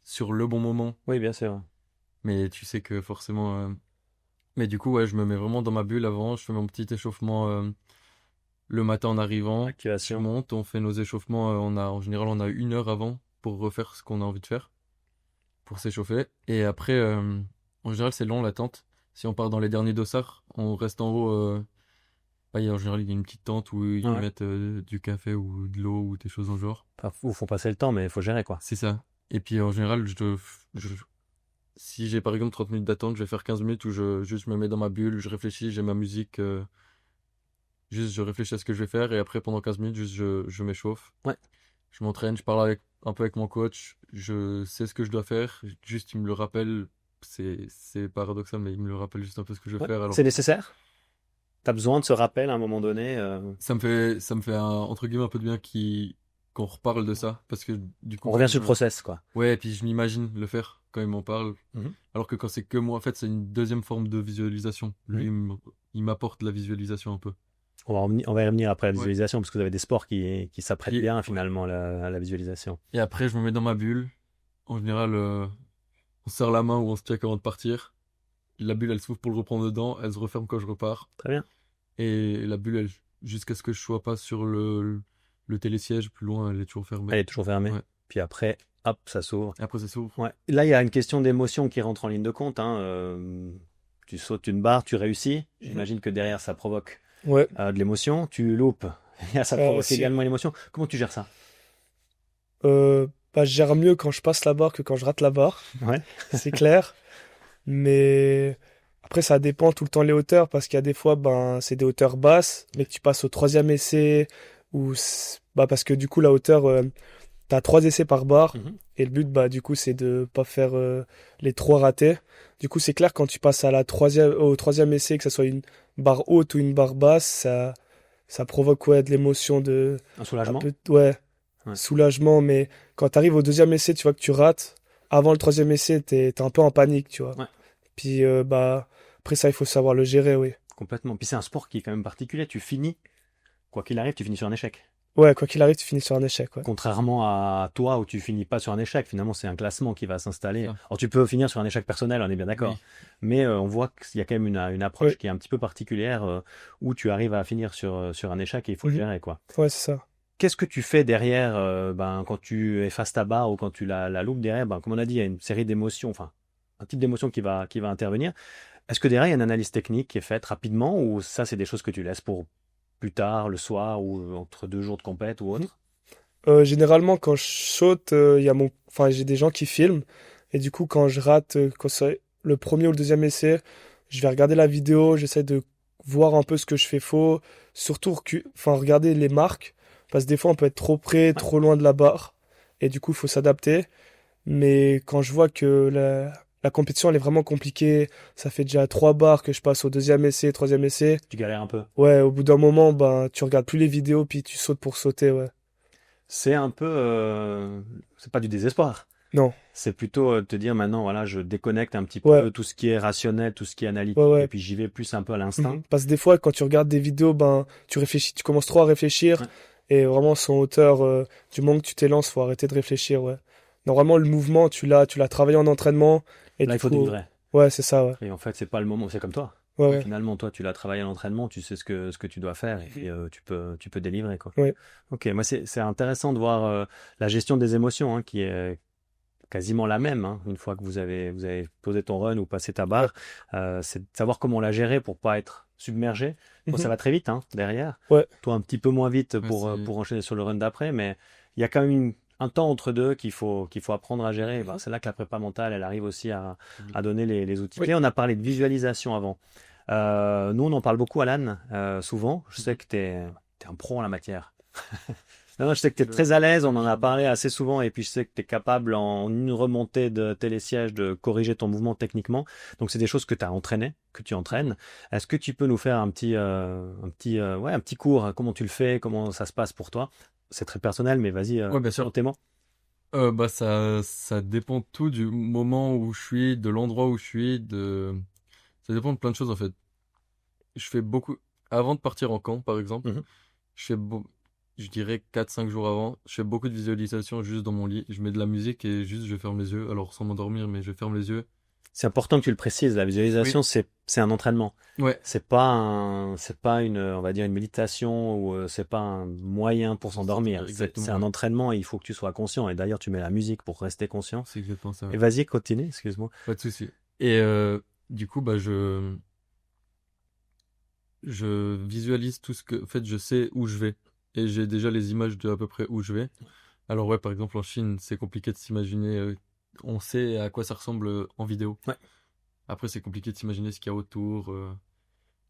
sur le bon moment, Oui, bien sûr. mais tu sais que forcément. Mais du coup, ouais, je me mets vraiment dans ma bulle avant, je fais mon petit échauffement le matin en arrivant, je Activation. monte, on fait nos échauffements, en général, on a 1 heure avant pour refaire ce qu'on a envie de faire, pour s'échauffer. Et après, en général, c'est long l'attente. Si on part dans les derniers dossards, on reste en haut. En général, il y a une petite tente où ils Ouais. mettent du café ou de l'eau ou des choses dans le genre. Enfin, faut passer le temps, mais il faut gérer, quoi. C'est ça. Et puis en général, si j'ai par exemple 30 minutes d'attente, je vais faire 15 minutes où juste je me mets dans ma bulle, je réfléchis, j'ai ma musique, juste je réfléchis à ce que je vais faire et après pendant 15 minutes, juste je m'échauffe. Ouais. Je m'entraîne, je parle un peu avec mon coach, je sais ce que je dois faire, juste il me le rappelle, c'est paradoxal, mais il me le rappelle juste un peu ce que je vais Ouais. faire. Alors C'est nécessaire? T'as besoin de ce rappel à un moment donné? ça me fait entre guillemets un peu de bien qu'on reparle de ça, parce que du On coup, revient sur le process, quoi. ouais, et puis je m'imagine le faire quand il m'en parle. Mhm. Alors que quand c'est que moi, en fait, c'est une deuxième forme de visualisation. Lui, Mhm. il m'apporte la visualisation un peu. On va y revenir après la Ouais. visualisation, parce que vous avez des sports qui s'apprêtent Puis, bien, ouais. finalement, à la visualisation. Et après, je me mets dans ma bulle. En général, on se serre la main ou on se check avant de partir. La bulle, elle s'ouvre pour le reprendre dedans. Elle se referme quand je repars. Très bien. Et la bulle, jusqu'à ce que je sois pas sur le télésiège, plus loin, elle est toujours fermée. Elle est toujours fermée. Ouais. Puis après, hop, ça s'ouvre. Et après, ça s'ouvre. Ouais. Là, il y a une question d'émotion qui rentre en ligne de compte, hein. Tu sautes une barre, tu réussis. J'imagine que derrière, ça provoque Ouais. de l'émotion. Tu loupes, Et ça provoque aussi. également l'émotion. Comment tu gères ça? Bah, je gère mieux quand je passe la barre que quand je rate la barre, Ouais. c'est clair. Mais après, ça dépend tout le temps les hauteurs parce qu'il y a des fois, ben, c'est des hauteurs basses, mais que tu passes au troisième essai bah, parce que du coup, la hauteur, t'as 3 essais par barre Mhm. et le but, bah, du coup, c'est de pas faire les 3 ratés. Du coup, c'est clair quand tu passes au troisième essai, que ce soit une barre haute ou une barre basse, ça provoque ouais, de l'émotion Un un soulagement? peu, ouais, Ouais. soulagement. Mais quand tu arrives au deuxième essai, tu vois que tu rates. Avant le troisième essai, t'es un peu en panique, tu vois. Ouais, Puis bah après ça, il faut savoir le gérer, oui. complètement. Puis c'est un sport qui est quand même particulier. Tu finis, quoi qu'il arrive, tu finis sur un échec. Ouais, quoi qu'il arrive, tu finis sur un échec, ouais. Contrairement à toi où tu finis pas sur un échec, finalement c'est un classement qui va s'installer. Ça. Alors tu peux finir sur un échec personnel, on est bien d'accord. Oui. Mais on voit qu'il y a quand même une approche Ouais, qui est un petit peu particulière où tu arrives à finir sur un échec et il faut le mhm. gérer quoi. Ouais, c'est ça. Qu'est-ce que tu fais derrière quand tu effaces ta barre ou quand tu la loupes derrière comme on a dit, il y a une série d'émotions, enfin un type d'émotion qui va intervenir. Est-ce que derrière il y a une analyse technique qui est faite rapidement ou ça c'est des choses que tu laisses pour plus tard, le soir ou entre 2 jours de compète ou Mhm. autre? Généralement, quand je saute, enfin, j'ai des gens qui filment. Et du coup, quand je rate, quand c'est le premier ou le deuxième essai, je vais regarder la vidéo, j'essaie de voir un peu ce que je fais faux. Surtout, enfin, regarder les marques. Parce que des fois, on peut être trop près, Ouais. trop loin de la barre. Et du coup, il faut s'adapter. Mais quand je vois que la compétition, elle est vraiment compliquée, ça fait déjà 3 barres que je passe au deuxième essai, troisième essai. Tu galères un peu. Ouais, au bout d'un moment, ben, tu regardes plus les vidéos, puis tu sautes pour sauter, ouais. C'est un peu, c'est pas du désespoir. Non, C'est plutôt te dire maintenant, voilà, je déconnecte un petit ouais, peu tout ce qui est rationnel, tout ce qui est ouais, analytique, et ouais. puis j'y vais plus un peu à l'instinct. Mhm. Parce que des fois, quand tu regardes des vidéos, ben, tu réfléchis, tu commences trop à réfléchir, Ouais. et vraiment, son hauteur, du moment que tu t'élances, faut arrêter de réfléchir, ouais. Normalement, le mouvement, tu l'as travaillé en entraînement, et Là, du il faut coup, délivrer. ouais, c'est ça, ouais. Et en fait, c'est pas le moment. C'est comme toi. Ouais, ouais. Finalement, toi, tu l'as travaillé à l'entraînement, tu sais ce que tu dois faire, et puis tu peux délivrer, quoi. Ouais. Ok, moi, c'est intéressant de voir la gestion des émotions, hein, qui est quasiment la même, hein, une fois que vous avez posé ton run ou passé ta Ouais. barre. C'est de savoir comment la gérer pour pas être submergé. Bon, ça Mhm. va très vite hein, derrière. Ouais. Toi, un petit peu moins vite Ouais, pour enchaîner sur le run d'après, mais il y a quand même un temps entre deux qu'il faut apprendre à gérer. Ben, c'est là que la prépa mentale, elle arrive aussi à donner les outils Oui. clés. On a parlé de visualisation avant. Nous, on en parle beaucoup, Alan, souvent. Je sais que tu es un pro en la matière. Non, je sais que tu es très à l'aise, on en a parlé assez souvent, et puis je sais que tu es capable en une remontée de télésiège de corriger ton mouvement techniquement. Donc c'est des choses que tu as entraînées, que tu entraînes. Est-ce que tu peux nous faire un petit cours, hein, comment tu le fais, comment ça se passe pour toi? C'est très personnel, mais vas-y, Ouais, bien sûr. présentez-moi. Bah ça dépend tout du moment où je suis, de l'endroit où je suis, ça dépend de plein de choses en fait. Je fais beaucoup avant de partir en camp par exemple, Mhm. je fais je dirais 4 5 jours avant, je fais beaucoup de visualisation juste dans mon lit, je mets de la musique et juste je ferme les yeux, alors sans m'endormir mais je ferme les yeux. C'est important que tu le précises, la Oui. visualisation, c'est un entraînement. Ouais, C'est pas une, on va dire une méditation ou c'est pas un moyen pour s'endormir. C'est exactement, un ouais. entraînement et il faut que tu sois conscient. Et d'ailleurs, tu mets la musique pour rester conscient. C'est exactement ça, Et ouais. vas-y, continue, excuse-moi. Pas de souci. Et du coup bah je visualise tout ce que en fait je sais où je vais et j'ai déjà les images de à peu près où je vais. Alors ouais, par exemple en Chine, c'est compliqué de s'imaginer. On sait à quoi ça ressemble en vidéo. Ouais. Après, c'est compliqué de s'imaginer ce qu'il y a autour.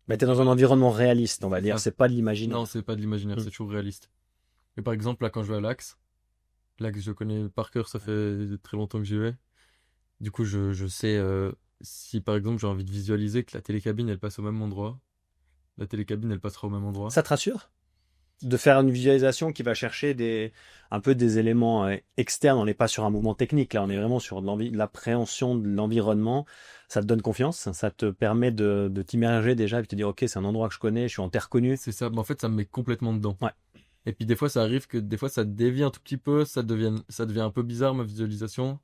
Mais t'es dans un environnement réaliste, on va C'est dire. ça. C'est pas de Non, l'imaginaire. c'est pas de l'imaginaire, Hmm. c'est toujours réaliste. Mais par exemple, là, quand je vais à l'Axe, je connais par cœur, ça fait très longtemps que j'y vais. Du coup, je sais si par exemple j'ai envie de visualiser que la télécabine elle passe au même endroit, la télécabine elle passera au même endroit. Ça te rassure de faire une visualisation qui va chercher un peu des éléments externes. On n'est pas sur un mouvement technique, là, on est vraiment sur de l'appréhension de l'environnement. Ça te donne confiance, ça te permet de t'immerger déjà et de te dire, ok, c'est un endroit que je connais, je suis en terre connue. C'est ça. Mais en fait, ça me met complètement dedans. Ouais. Et puis des fois, ça arrive que des fois ça dévie un tout petit peu, ça devient un peu bizarre ma visualisation.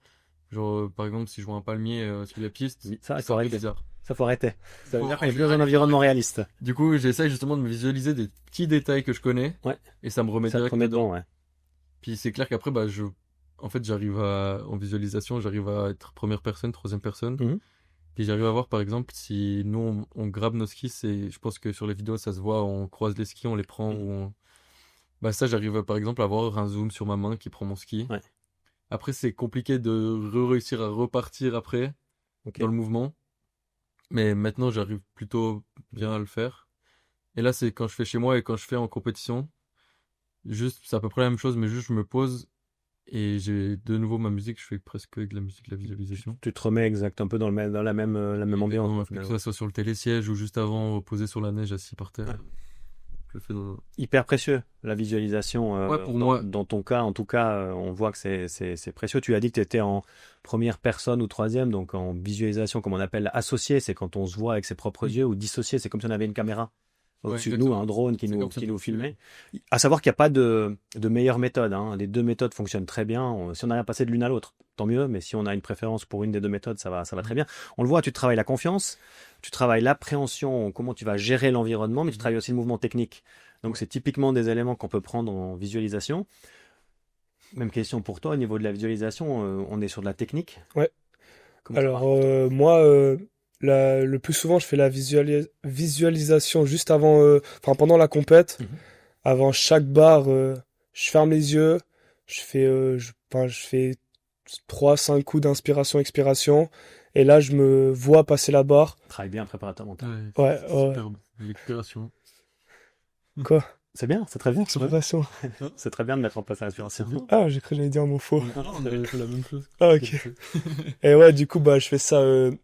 Genre, par exemple, si je vois un palmier sur la piste, Oui, ça, il faut c'est un peu arrêter. bizarre. Ça, faut arrêter. Ça veut Faut dire qu'on est plus dans un arrêter. environnement réaliste. Du coup, j'essaye justement de me visualiser des petits détails que je connais Ouais, et ça me remet ça te direct remet dedans. dedans, ouais. Puis c'est clair qu'après, bah, en fait, en visualisation, j'arrive à être première personne, troisième personne. Mhm. Puis j'arrive à voir, par exemple, si nous, on grabe nos skis, je pense que sur les vidéos, ça se voit, on croise les skis, on les prend, Mhm. Bah ça, j'arrive par exemple à avoir un zoom sur ma main qui prend mon ski. Ouais. Après, c'est compliqué de réussir à repartir après Ok. dans le mouvement. Mais maintenant, j'arrive plutôt bien à le faire. Et là, c'est quand je fais chez moi et quand je fais en compétition. Juste, c'est à peu près la même chose, mais juste je me pose et j'ai de nouveau ma musique. Je fais presque avec de la musique, de la visualisation. Tu te remets exact un peu dans la même ambiance. Que ça soit sur le télésiège ou juste avant, posé sur la neige, assis par terre. Ouais. Je le fais dans... Hyper précieux, la visualisation. Ouais, pour moi. Dans ton cas, en tout cas, on voit que c'est précieux. Tu as dit que tu étais en première personne ou troisième, donc en visualisation, comme on appelle associé, c'est quand on se voit avec ses propres yeux, ou dissocié, c'est comme si on avait une caméra au-dessus de nous, exactement. un drone C'est comme ça qui que nous je fais. filmait. À savoir qu'il n'y a pas de meilleure méthode, hein. Les deux méthodes fonctionnent très bien. Si on a rien passé de l'une à l'autre, tant mieux, mais si on a une préférence pour une des deux méthodes, ça va très bien. On le voit, tu travailles la confiance, tu travailles l'appréhension, comment tu vas gérer l'environnement, mais tu travailles aussi le mouvement technique. Donc, c'est typiquement des éléments qu'on peut prendre en visualisation. Même question pour toi, au niveau de la visualisation, on est sur de la technique. Ouais. Comment ça Alors, marche moi, le plus souvent, je fais la visualisation juste avant, enfin, pendant la compète. Mhm. Avant chaque barre, je ferme les yeux, enfin, je fais 3-5 coups d'inspiration-expiration, et là, je me vois passer la barre. Travaille bien préparateur mental. Ouais, C'est ouais. superbe. L'expiration. Quoi? C'est bien, c'est très bien. Expiration. C'est très bien de mettre en place la respiration. Ah, j'ai cru que j'allais dire un mot faux. On avait fait la même chose. Ah, ok. Et ouais, du coup, bah, je fais ça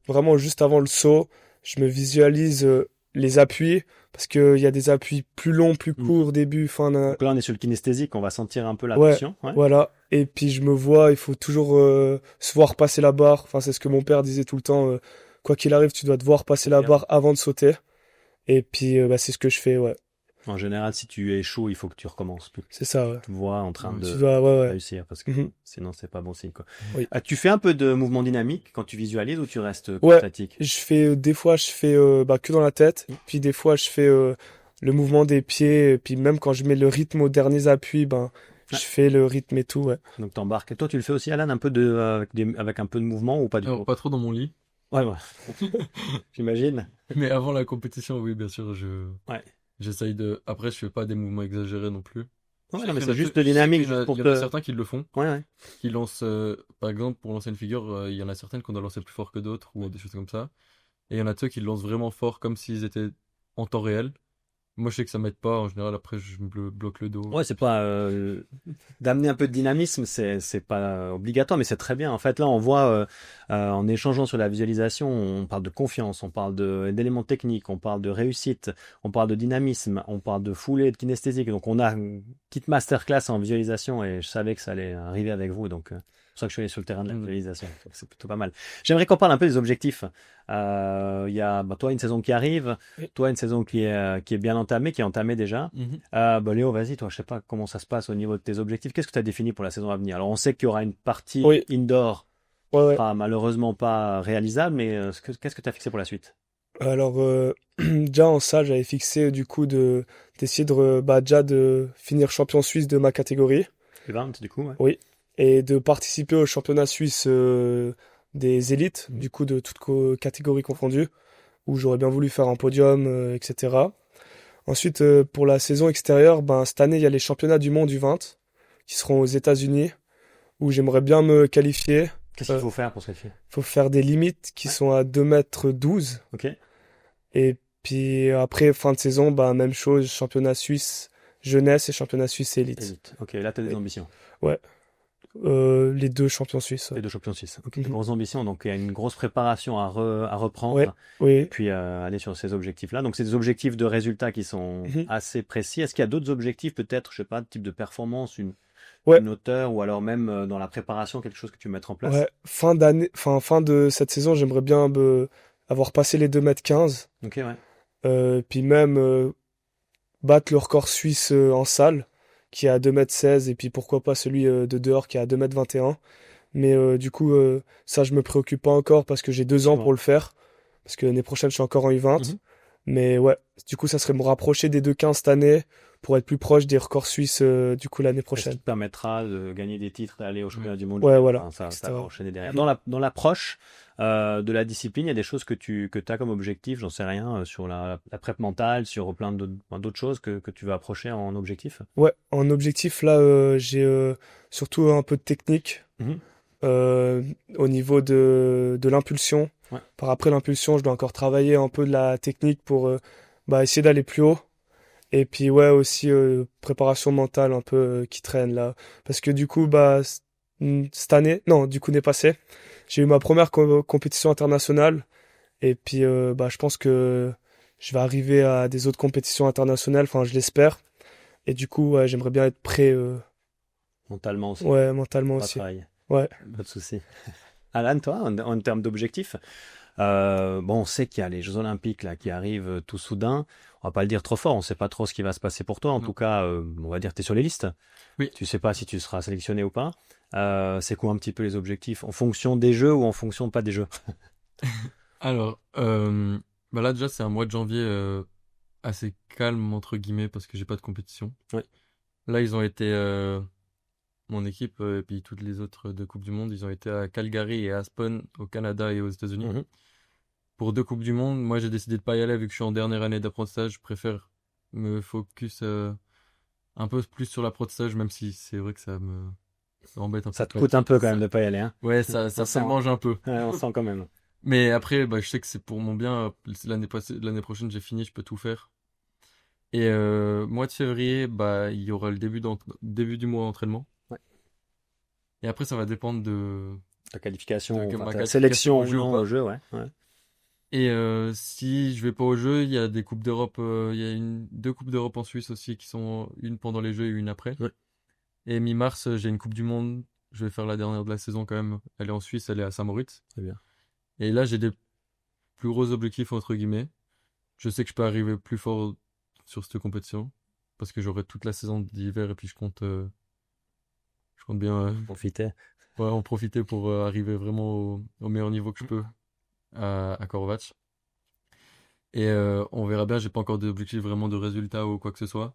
vraiment juste avant le saut. Je me visualise les appuis, parce qu'il y a des appuis plus longs, plus courts, début, fin. Donc là, on est sur le kinesthésique, on va sentir un peu la Ouais, tension. Ouais. voilà. Et puis je me vois, il faut toujours se voir passer la barre. Enfin, c'est ce que mon père disait tout le temps. Quoi qu'il arrive, tu dois te voir passer la Bien. barre avant de sauter. Et puis, bah, c'est ce que je fais, ouais. En général, si tu es chaud, il faut que tu recommences. Tu C'est ça, ouais. te vois en train Ouais, de Tu dois, ouais. réussir, parce que Mhm. sinon, c'est pas bon signe, quoi. Oui. Ah, tu fais un peu de mouvement dynamique quand tu visualises ou tu restes Ouais. statique? Je fais, des fois, je fais bah, que dans la tête. Puis des fois, je fais le mouvement des pieds. Et puis même quand je mets le rythme aux derniers appuis, ben, je Ouais. fais le rythme et tout, ouais. Donc t'embarques. Et toi, tu le fais aussi, Alan, un peu avec un peu de mouvement ou pas du Alors, tout? pas trop dans mon lit. Ouais, j'imagine. Mais avant la compétition, oui, bien sûr, Ouais. j'essaye de. Après, je fais pas des mouvements exagérés non plus. Ouais, Je non, sais mais qu'il y c'est en a juste peu- de je sais dynamique, qu'il y en a- juste pour il y en a te. certains qui le font, Ouais. qui lancent, par exemple, pour lancer une figure, il y en a certaines qu'on doit lancer plus fort que d'autres ou des choses comme ça. Et il y en a ceux qui le lancent vraiment fort, comme s'ils étaient en temps réel. Moi, je sais que ça m'aide pas. En général, après, je me bloque le dos. Ouais, c'est pas d'amener un peu de dynamisme, c'est pas obligatoire, mais c'est très bien. En fait, là, on voit en échangeant sur la visualisation, on parle de confiance, on parle d'éléments techniques, on parle de réussite, on parle de dynamisme, on parle de foulée, de kinesthésique. Donc, on a une petite masterclass en visualisation et je savais que ça allait arriver avec vous. Donc, c'est pour ça que je suis allé sur le terrain de la visualisation. Donc, c'est plutôt pas mal. J'aimerais qu'on parle un peu des objectifs. Il y a toi une saison qui arrive, Oui. toi une saison qui est bien entamée, qui est entamée déjà. Mhm. Bah Léo, vas-y, toi, je sais pas comment ça se passe au niveau de tes objectifs. Qu'est-ce que tu as défini pour la saison à venir? Alors, on sait qu'il y aura une partie Oui. indoor, Ouais. malheureusement pas réalisable, mais qu'est-ce que tu as fixé pour la suite? Alors, déjà en salle, j'avais fixé du coup d'essayer déjà de finir champion suisse de ma catégorie. U20, du coup, ouais. Oui. Et de participer au championnat suisse des élites, du coup de toutes catégories confondues, où j'aurais bien voulu faire un podium, etc. Ensuite, pour la saison extérieure, ben, cette année, il y a les championnats du monde U20 qui seront aux États-Unis, où j'aimerais bien me qualifier. Qu'est-ce qu'il faut faire pour se qualifier? Faut faire des limites qui sont à 2,12 m. Ok. Et puis après, fin de saison, ben, même chose, championnat suisse jeunesse et championnat suisse élite. Élite. Ok, là, tu as des Oui. ambitions. Les deux champions suisses. Les deux champions suisses. Ok, Mhm. grosses ambitions. Donc, il y a une grosse préparation à reprendre. Ouais. Oui. Puis aller sur ces objectifs-là. Donc, c'est des objectifs de résultats qui sont Mhm. assez précis. Est-ce qu'il y a d'autres objectifs, peut-être, je sais pas, de type de performance, une Ouais. hauteur, ou alors même dans la préparation, quelque chose que tu veux mettre en place? Ouais, fin d'année, fin de cette saison, j'aimerais bien avoir passé les 2,15 m. Ok, ouais. Puis même battre le record suisse en salle, qui est à 2,16 m, et puis pourquoi pas celui de dehors qui est à 2,21 m. Mais du coup, ça, je me préoccupe pas encore parce que j'ai 2 ans Ouais. pour le faire. Parce que l'année prochaine, je suis encore en U20. Mhm. Mais ouais, du coup, ça serait me rapprocher des 2,15 cette année pour être plus proche des records suisses du coup l'année Et ce qui prochaine. te permettra de gagner des titres, d'aller au championnat du monde. Ouais, voilà, Enfin, ça etc. va enchaîner derrière. Dans l'approche de la discipline, il y a des choses que tu as comme objectif, j'en sais rien, sur la prep mentale, sur plein d'autres choses que tu vas approcher en objectif. Ouais, en objectif là, j'ai surtout un peu de technique Mhm. euh, au niveau de l'impulsion. Ouais. Par après l'impulsion, je dois encore travailler un peu de la technique pour essayer d'aller plus haut. Et puis ouais aussi préparation mentale un peu qui traîne là. Parce que du coup cette année, non du coup n'est passé, j'ai eu ma première compétition internationale. Et puis je pense que je vais arriver à des autres compétitions internationales, enfin je l'espère. Et du coup ouais, j'aimerais bien être prêt Mentalement aussi, ouais mentalement on va aussi. travailler. Ouais. Pas de souci. Alan, toi, en termes d'objectifs, bon, on sait qu'il y a les Jeux Olympiques là qui arrivent tout soudain. On va pas le dire trop fort, on sait pas trop ce qui va se passer pour toi. En Non. tout cas, on va dire que tu es sur les listes. Oui. Tu sais pas si tu seras sélectionné ou pas. C'est quoi un petit peu les objectifs en fonction des jeux ou en fonction pas des jeux? Alors, là déjà c'est un mois de janvier assez calme entre guillemets parce que j'ai pas de compétition. Oui. Là ils ont été mon équipe et puis toutes les autres de Coupe du Monde, ils ont été à Calgary et à Aspen au Canada et aux États-Unis. Mhm. Pour 2 Coupes du Monde, moi j'ai décidé de pas y aller vu que je suis en dernière année d'apprentissage. Je préfère me focus un peu plus sur l'apprentissage, même si c'est vrai que ça m'embête un peu. Ça te coûte un peu quand même de pas y aller, hein? Ouais, ça On me sent. mange un peu. Ouais, on sent quand même. Mais après, je sais que c'est pour mon bien. L'année prochaine, j'ai fini, je peux tout faire. Et mois de février, il y aura le début du mois d'entraînement. Ouais. Et après, ça va dépendre Ta qualification, ma enfin, ta qualification sélection au ou jeu ou non pas. au jeu, ouais. Ouais. Et si je vais pas au jeu, il y a des coupes d'Europe. Il y a 2 coupes d'Europe en Suisse aussi qui sont une pendant les jeux et une après. Ouais. Et mi-mars, j'ai une Coupe du Monde. Je vais faire la dernière de la saison quand même. Elle est en Suisse, elle est à Saint-Moritz. Très bien. Et là, j'ai des plus gros objectifs entre guillemets. Je sais que je peux arriver plus fort sur cette compétition parce que j'aurai toute la saison d'hiver et puis je compte bien Profiter. en profiter pour arriver vraiment au meilleur niveau que je peux à Korvac. Et on verra bien, j'ai pas encore d'objectif vraiment de résultat ou quoi que ce soit.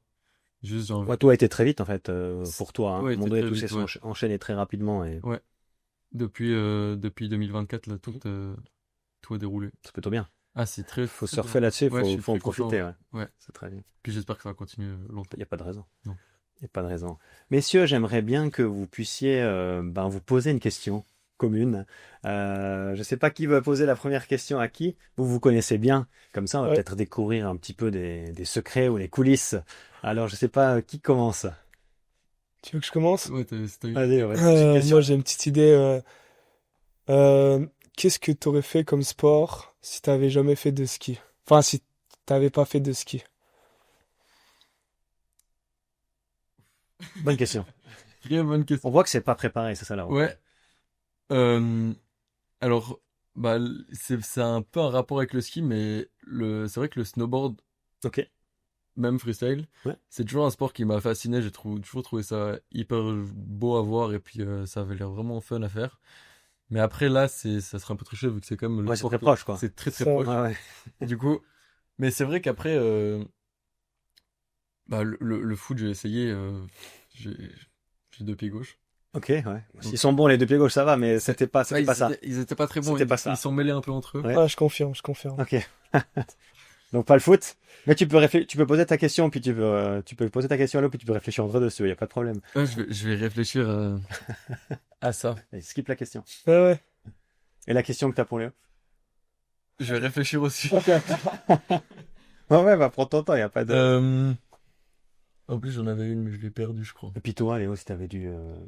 Juste j'ai envie. Ouais, tout a été très vite en fait pour toi. Hein. Ouais, À un moment c'était donné, très tout vite, s'est ouais. enchaîné très rapidement et Ouais. Depuis 2024 là tout a déroulé. c'est plutôt bien. Ah, c'est très Faut très surfer bien. là-dessus, Ouais, je suis faut en très content. profiter. Ouais. Ouais. C'est très bien. Puis j'espère que ça va continuer longtemps. Il n'y a pas de raison. Non. Il n'y a pas de raison. Messieurs, j'aimerais bien que vous puissiez vous poser une question commune. Je ne sais pas qui va poser la première question à qui. Vous vous connaissez bien. Comme ça, on va Ouais. peut-être découvrir un petit peu des secrets ou les coulisses. Alors, je ne sais pas qui commence. Tu veux que je commence? Ouais, t'as eu. Allez, ouais. Petite question. Moi j'ai une petite idée. Qu'est-ce que t'aurais fait comme sport si t'avais jamais fait de ski? Enfin, si t'avais pas fait de ski. Bonne question. Très bonne question. On voit que c'est pas préparé, c'est ça là. Ouais. Alors, c'est un peu un rapport avec le ski, mais c'est vrai que le snowboard, Ok. même freestyle, Ouais. c'est toujours un sport qui m'a fasciné. J'ai toujours trouvé ça hyper beau à voir et puis ça avait l'air vraiment fun à faire. Mais après là, ça serait un peu triché vu que c'est quand même le Ouais, c'est sport très proche, quoi. c'est très Ça, proche. Ouais, ouais. Du coup, mais c'est vrai qu'après, le foot, j'ai essayé. J'ai j'ai 2 pieds gauches. Ok, ouais. S'ils sont bons les deux pieds gauches, ça va, mais c'était pas Ouais, ça. ils étaient pas très bons. C'était pas Ils ça. sont mêlés un peu entre eux. Ouais. Ah, je confirme, je confirme. Ok. Donc pas le foot. Mais tu peux poser ta question, puis tu peux poser ta question à l'autre, puis tu peux réfléchir entre deux dessus, il n'y a pas de problème. Ouais, je vais réfléchir à ça. Allez, skip la question. Ouais, ouais. Et la question que t'as pour Léo? Je vais réfléchir aussi. Ouais, prends ton temps, il n'y a pas de... En plus, j'en avais une, mais je l'ai perdue, je crois. Et puis toi, Léo, si t'avais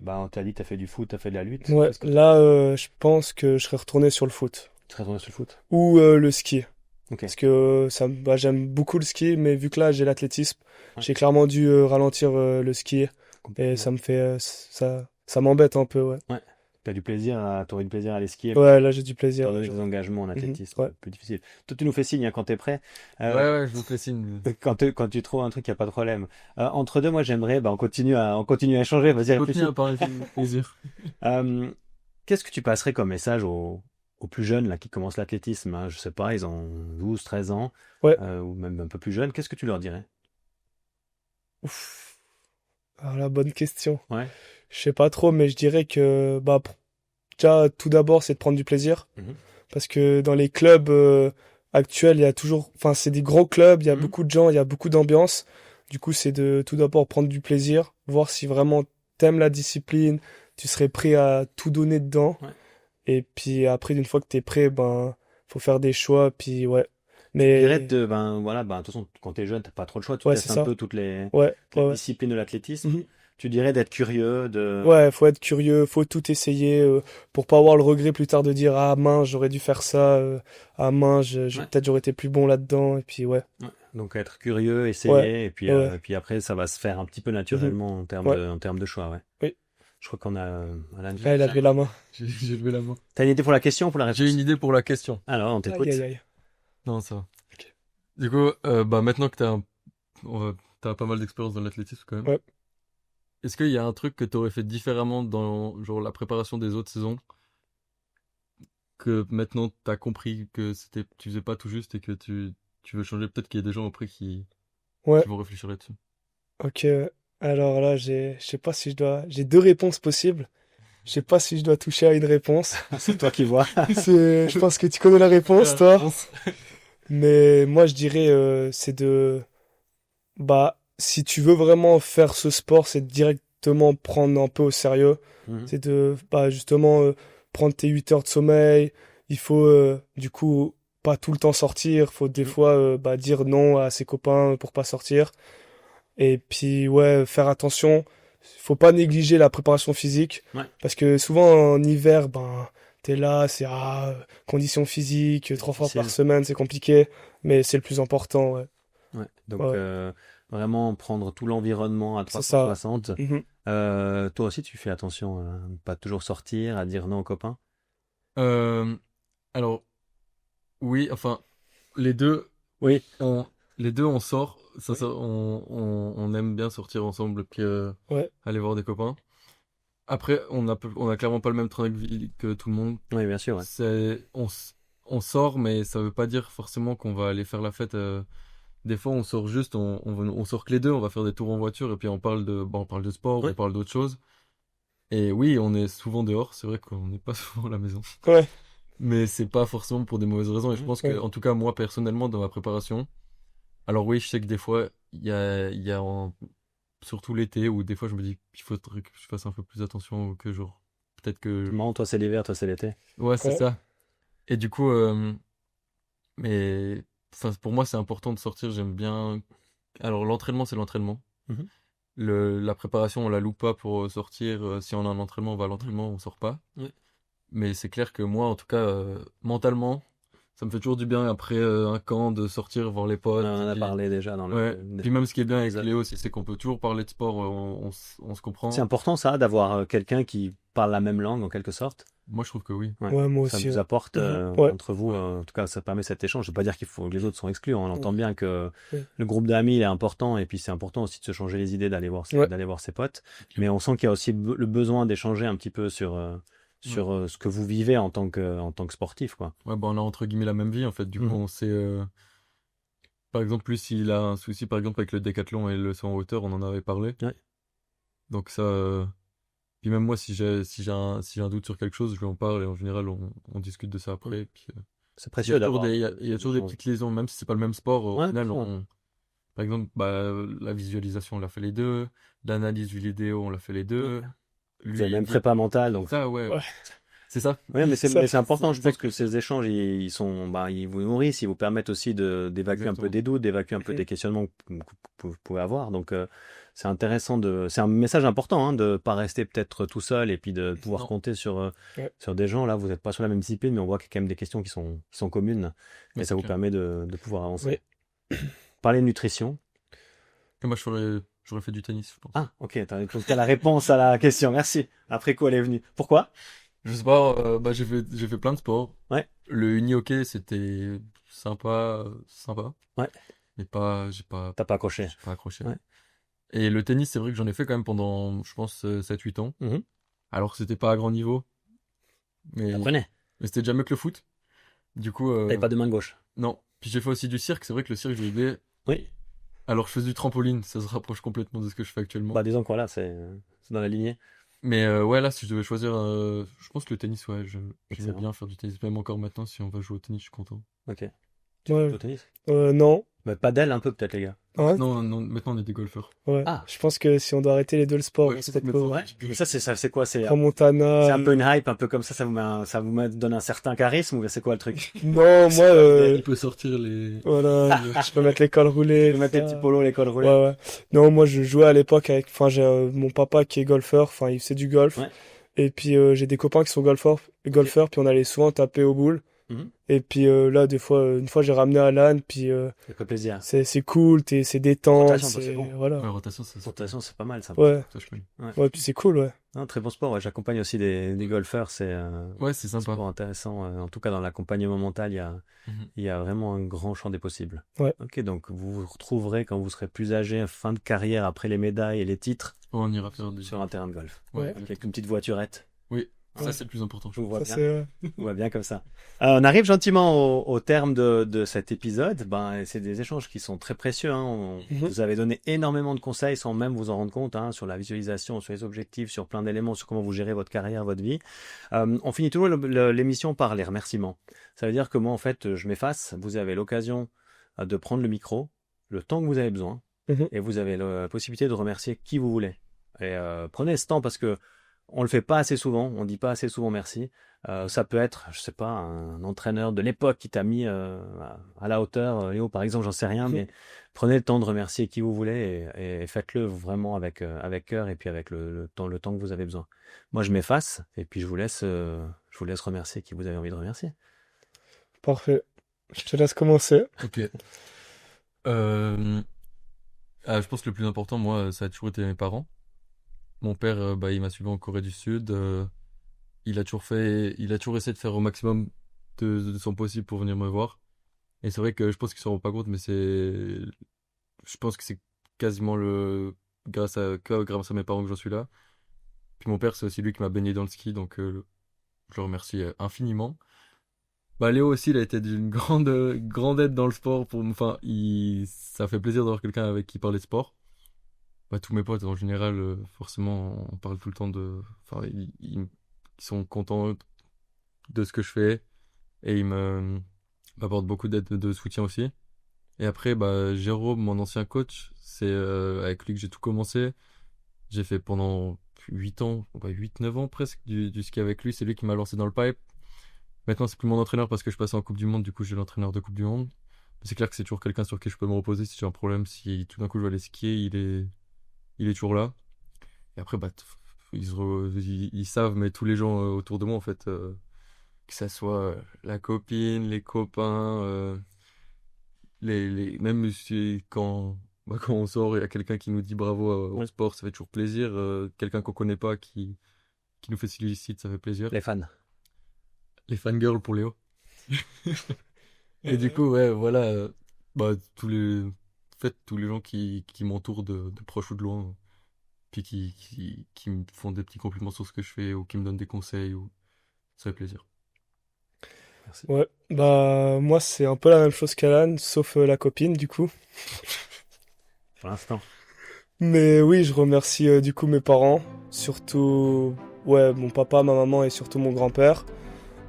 on t'a dit, t'as fait du foot, t'as fait de la lutte. Ouais, Est-ce que là, je pense que je serais retourné sur le foot. tu serais retourné sur le foot? Ou le ski. Ok. Parce que j'aime beaucoup le ski, mais vu que là, j'ai l'athlétisme, Ouais. j'ai clairement dû ralentir le ski. Et Complètement. ça me fait... ça m'embête un peu, ouais. T'aurais du plaisir à aller skier. Ouais, là, j'ai du plaisir. Étant donné tes engagements en athlétisme, ouais. plus difficile. Toi, tu nous fais signe hein, quand t'es prêt. Ouais, je vous fais signe. Quand tu trouves un truc, il n'y a pas de problème. Entre deux, moi, j'aimerais, on continue à échanger. Vas-y, réfléchis. Continue à parler, ça me fait plaisir. Qu'est-ce que tu passerais comme message aux plus jeunes là, qui commencent l'athlétisme hein, je sais pas, ils ont 12, 13 ans, Ouais. ou même un peu plus jeunes. Qu'est-ce que tu leur dirais? Ouf. Alors la bonne question. Ouais. Je sais pas trop, mais je dirais que déjà tout d'abord c'est de prendre du plaisir, Mhm. parce que dans les clubs actuels il y a toujours, enfin c'est des gros clubs, il y a Mhm. beaucoup de gens, il y a beaucoup d'ambiance. Du coup c'est de tout d'abord prendre du plaisir, voir si vraiment t'aimes la discipline, tu serais prêt à tout donner dedans. Ouais. Et puis après une fois que t'es prêt, faut faire des choix. Puis ouais, Je dirais mais ben voilà, ben de toute façon, quand t'es jeune, t'as pas trop le choix, tu ouais testes c'est un ça. peu Ouais, toutes les ouais, ouais. disciplines de l'athlétisme. Mhm. Tu dirais d'être curieux, de. Ouais, faut être curieux, faut tout essayer pour pas avoir le regret plus tard de dire ah mince j'aurais dû faire ça, ah mince Ouais. peut-être j'aurais été plus bon là-dedans. Et puis ouais, Ouais. Donc être curieux, ouais, essayer, ouais, ouais. puis après ça va se faire un petit peu Mhm. naturellement Ouais, en termes de choix, ouais. oui. Je crois qu'on a Alan. Ah, il a levé la main. J'ai levé la main. T'as une idée pour la question ou pour la J'ai une réponse? idée pour la question. Alors, on Aïe aïe t'écoute. aïe. Non, ça va. Ok. Du coup, maintenant que t'as pas mal d'expérience dans l'athlétisme quand même, Ouais. est-ce qu'il y a un truc que t'aurais fait différemment dans genre la préparation des autres saisons, que maintenant t'as compris que tu faisais pas tout juste et que tu veux changer? Peut-être qu'il y a des gens après Ouais. qui vont réfléchir là-dessus. Ok. Alors là je sais pas si je dois, j'ai deux réponses possibles. Je sais pas si je dois toucher à une réponse. C'est toi qui vois. Je pense que tu connais la réponse, toi. Mais moi, je dirais, c'est si tu veux vraiment faire ce sport, c'est de directement prendre un peu au sérieux. Mhm. C'est justement, prendre tes 8 heures de sommeil. Il faut, du coup, pas tout le temps sortir. Faut des Mhm. fois, dire non à ses copains pour pas sortir. Et puis, ouais, faire attention. Faut pas négliger la préparation physique. Ouais, Parce que souvent, en hiver, t'es là, conditions physiques, c'est 3 fois par difficile. semaine, c'est compliqué. Mais c'est le plus important, ouais. Ouais. Donc, Ouais, vraiment prendre tout l'environnement à c'est ça. 360. Mhm. Toi aussi, tu fais attention à ne pas toujours sortir, à dire non aux copains. Euh, alors, oui, enfin, les deux, Oui. on, les deux, on sort. Oui. On aime bien sortir ensemble puis Ouais, aller voir des copains. Après, on a clairement pas le même train de vie que tout le monde. Oui, bien sûr, ouais. On sort, mais ça veut pas dire forcément qu'on va aller faire la fête. Des fois, on sort juste, on sort que les deux, on va faire des tours en voiture et puis on parle de sport, Oui. on parle d'autre chose. Et oui, on est souvent dehors. C'est vrai qu'on n'est pas souvent à la maison. ouais, Mais c'est pas forcément pour des mauvaises raisons. Et je pense que, ouais. en tout cas, moi, personnellement, dans ma préparation, alors oui, je sais que des fois, surtout l'été, où des fois, je me dis qu'il faudrait que je fasse un peu plus attention, ou que genre, peut-être C'est que, marrant, toi c'est l'hiver, toi c'est l'été. ouais, c'est Ouais. ça. Et du coup, mais, enfin, pour moi, c'est important de sortir. J'aime bien. Alors, l'entraînement, c'est l'entraînement. Mhm. La préparation, on la loupe pas pour sortir. Si on a un entraînement, on va à Mhm. l'entraînement, on sort pas. Ouais. Mais c'est clair que moi, en tout cas, mentalement, ça me fait toujours du bien après un camp de sortir voir les On potes. en a Puis, parlé déjà dans ouais. Puis même ce qui est bien avec l'épisode. Léo, c'est qu'on peut toujours parler de sport, on se C'est comprend. important ça, d'avoir quelqu'un qui parle la même langue en quelque sorte. Moi, je trouve que oui. Ouais. Ouais, moi Ça aussi, vous ouais. apporte Mhm. Ouais, entre vous, en tout cas ça permet cet échange. Je ne veux pas dire qu'il faut que les autres sont exclus, hein. On entend ouais, bien que ouais. le groupe d'amis il est important et puis c'est important aussi de se changer les idées, Ouais, d'aller voir ses potes. Mais on sent qu'il y a aussi le besoin d'échanger un petit peu Ouais. sur ce que vous vivez en tant que sportif, quoi. Ouais, bah, on a entre guillemets la même vie en fait. Du coup, Mhm. on sait. Par exemple, lui, s'il a un souci, par exemple, avec le décathlon et le saut en hauteur, on en avait parlé. Ouais. Donc ça. Puis même moi, si j'ai un doute sur quelque chose, je lui en parle et en général, on discute de ça Ouais. après. Puis, C'est il y a précieux toujours d'avoir il y a des toujours des échanges. petites liaisons, même si c'est pas le même sport. Au Ouais, final, toujours. par exemple, la visualisation, on l'a fait les deux. L'analyse vidéo, on l'a fait les Ouais. deux. Vous avez Lui, la même prépa mentale, donc. ça, ouais, ouais. c'est ça. Oui, Ça, mais c'est important. C'est Je pense que exact- ces échanges, ils sont, bah, ils vous nourrissent, ils vous permettent aussi d'évacuer un peu Exactement. des doutes, d'évacuer un peu des questionnements que vous pouvez avoir. Donc, c'est intéressant c'est un message important, hein, de pas rester peut-être tout seul et puis de pouvoir Non, compter ouais. sur des gens. Là, vous n'êtes pas sur la même discipline, mais on voit qu'il y a quand même des questions qui sont communes et mais ça c'est vous clair. permet de pouvoir Oui. avancer. Parler de nutrition. Et moi, j'aurais fait du tennis, je pense. Ah, ok, t'as la réponse à la question. Merci. Après quoi elle est venue? Pourquoi? Je sais pas, bah, j'ai fait plein de sports. Ouais, Le uni-hockey, c'était sympa. ouais, Mais t'as pas accroché. j'ai pas accroché. Ouais. Et le tennis, c'est vrai que j'en ai fait quand même pendant, je pense, 7-8 ans. Mhm. Alors que c'était pas à grand niveau, mais, T'apprenais. mais c'était déjà mieux que le foot. Du coup, T'avais pas de main gauche. non. Puis j'ai fait aussi du cirque. C'est vrai que le cirque, je l'ai Oui. Alors, je fais du trampoline, ça se rapproche complètement de ce que je fais actuellement. Bah, disons que voilà, c'est dans la lignée. Mais ouais, là, si je devais choisir, je pense que le tennis, ouais, j'aimais Excellent. bien faire du tennis. Même encore maintenant, si on va jouer au tennis, je suis content. Ok. Tu fais Ouais. au tennis? Non. Bah, padel un peu peut-être, les gars. Ouais. Non, non, maintenant on est des golfeurs. Ouais. Ah. Je pense que si on doit arrêter les deux le sport, Ouais, on se c'est retrouve. maintenant. Ouais. Mais ça, c'est quoi? C'est Tramontana. un peu une hype, un peu comme ça donne un certain charisme ou c'est quoi le truc? Non, moi, Il peut sortir les. voilà, je peux mettre les cols roulés. Tu peux mettre les tout petits ça. polos, les cols roulés. Ouais, ouais. Non, moi, je jouais à l'époque avec, enfin, j'ai mon papa qui est golfeur, enfin, il faisait du golf. Ouais. Et puis, j'ai des copains qui sont golfeurs, puis on allait souvent taper aux boules. Mhm. Et puis, là, des fois, une fois, j'ai ramené Alan, puis, Ça fait plaisir. c'est cool, c'est détente, Rotation, bah, c'est bon. voilà. Ouais, rotation, ça. De toute façon, c'est pas mal ça. Ouais, Ça, je connais. ouais, puis c'est cool, ouais. Non, très bon sport. Ouais, j'accompagne aussi des golfeurs. C'est Ouais, c'est un sympa. sport intéressant. En tout cas, dans l'accompagnement mental, Mhm. il y a vraiment un grand champ des possibles. Ouais. Ok, donc vous vous retrouverez quand vous serez plus âgé, fin de carrière, après les médailles et les titres, Oh, on ira faire du. sur un terrain de golf. Ouais. Avec une petite voiturette. Oui, ça Ouais. c'est le plus important. Je vous vois Ça, bien. c'est, Je vous vois bien comme ça. On arrive gentiment au terme de cet épisode. Ben, c'est des échanges qui sont très précieux. Hein. Mhm. Vous avez donné énormément de conseils sans même vous en rendre compte, hein, sur la visualisation, sur les objectifs, sur plein d'éléments, sur comment vous gérez votre carrière, votre vie. On finit toujours l'émission par les remerciements. Ça veut dire que moi, en fait, je m'efface. Vous avez l'occasion de prendre le micro, le temps que vous avez besoin, Mhm. et vous avez la possibilité de remercier qui vous voulez. Et prenez ce temps parce que on le fait pas assez souvent, on dit pas assez souvent merci. Ça peut être, je sais pas, un entraîneur de l'époque qui t'a mis à la hauteur, Léo par exemple, j'en sais rien, mais prenez le temps de remercier qui vous voulez et faites-le vraiment avec cœur et puis avec le temps que vous avez besoin. Moi, je m'efface et puis je vous laisse remercier qui vous avez envie de remercier. parfait. Je te laisse commencer. Ok. Je pense que le plus important, moi, ça a toujours été mes parents. Mon père, il m'a suivi en Corée du Sud. Il a toujours essayé de faire au maximum de son possible pour venir me voir. Et c'est vrai que je pense qu'ils ne se rendent pas compte, mais je pense que c'est quasiment grâce à mes parents que j'en suis là. Puis mon père, c'est aussi lui qui m'a baigné dans le ski, donc je le remercie infiniment. Bah, Léo aussi, il a été d'une grande aide dans le sport. Enfin, ça fait plaisir d'avoir quelqu'un avec qui parler de sport. Bah, tous mes potes, en général, forcément, on parle tout le temps enfin, ils sont contents de ce que je fais et m'apportent beaucoup d'aide, de soutien aussi. Et après, bah, Jérôme, mon ancien coach, c'est avec lui que j'ai tout commencé. J'ai fait pendant 8 ans, 8-9 ans presque, du ski avec lui. C'est lui qui m'a lancé dans le pipe. Maintenant, c'est plus mon entraîneur parce que je passe en Coupe du Monde. Du coup, j'ai l'entraîneur de Coupe du Monde. Mais c'est clair que c'est toujours quelqu'un sur qui je peux me reposer si j'ai un problème. Si tout d'un coup je veux aller skier, il est toujours là. Et après, bah, ils savent, mais tous les gens autour de moi, en fait, que ça soit la copine, les copains, même quand on sort, il y a quelqu'un qui nous dit bravo au sport, ça fait toujours plaisir. Quelqu'un qu'on connaît pas qui nous fait féliciter, ça fait plaisir. Les fans. Les fangirls pour Léo. Et du coup, ouais, voilà, tous les gens qui m'entourent de proche ou de loin, puis qui me font des petits compliments sur ce que je fais, ou qui me donnent des conseils, ça fait plaisir. Merci. Ouais, bah, moi, c'est un peu la même chose qu'Alan, sauf la copine, du coup. Pour l'instant. Mais oui, je remercie du coup mes parents, surtout ouais, mon papa, ma maman et surtout mon grand-père.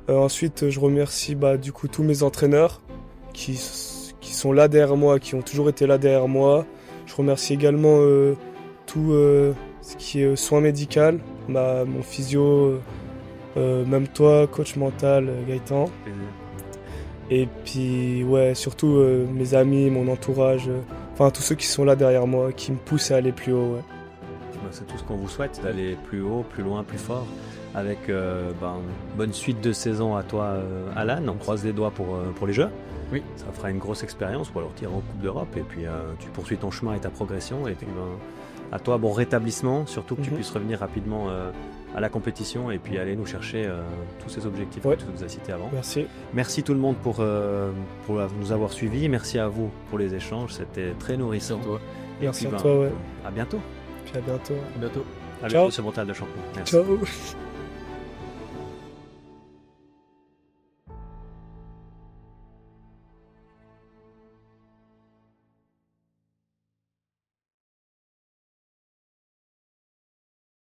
Ensuite, je remercie bah, du coup tous mes entraîneurs qui sont là derrière moi, qui ont toujours été là derrière moi. Je remercie également tout ce qui est soins médicaux, mon physio, même toi, coach mental, Gaëtan. Et puis ouais, surtout mes amis, mon entourage, enfin tous ceux qui sont là derrière moi, qui me poussent à aller plus haut. Ouais. C'est tout ce qu'on vous souhaite, d'aller plus haut, plus loin, plus fort. Avec une bonne suite de saison à toi, Alan. On croise les doigts pour les Jeux. Oui. Ça fera une grosse expérience, ou alors tu iras en Coupe d'Europe et puis tu poursuis ton chemin et ta progression. Et puis à toi, bon rétablissement, surtout que tu puisses revenir rapidement à la compétition et puis aller nous chercher tous ces objectifs que tu nous as cités avant. Merci. Merci tout le monde pour nous avoir suivis. Merci à vous pour les échanges, c'était très nourrissant. Merci à toi. Et Merci puis, à toi, ouais. à bientôt. Puis à bientôt. À bientôt. À Ciao. bientôt sur Mental de Champion. Merci. Ciao.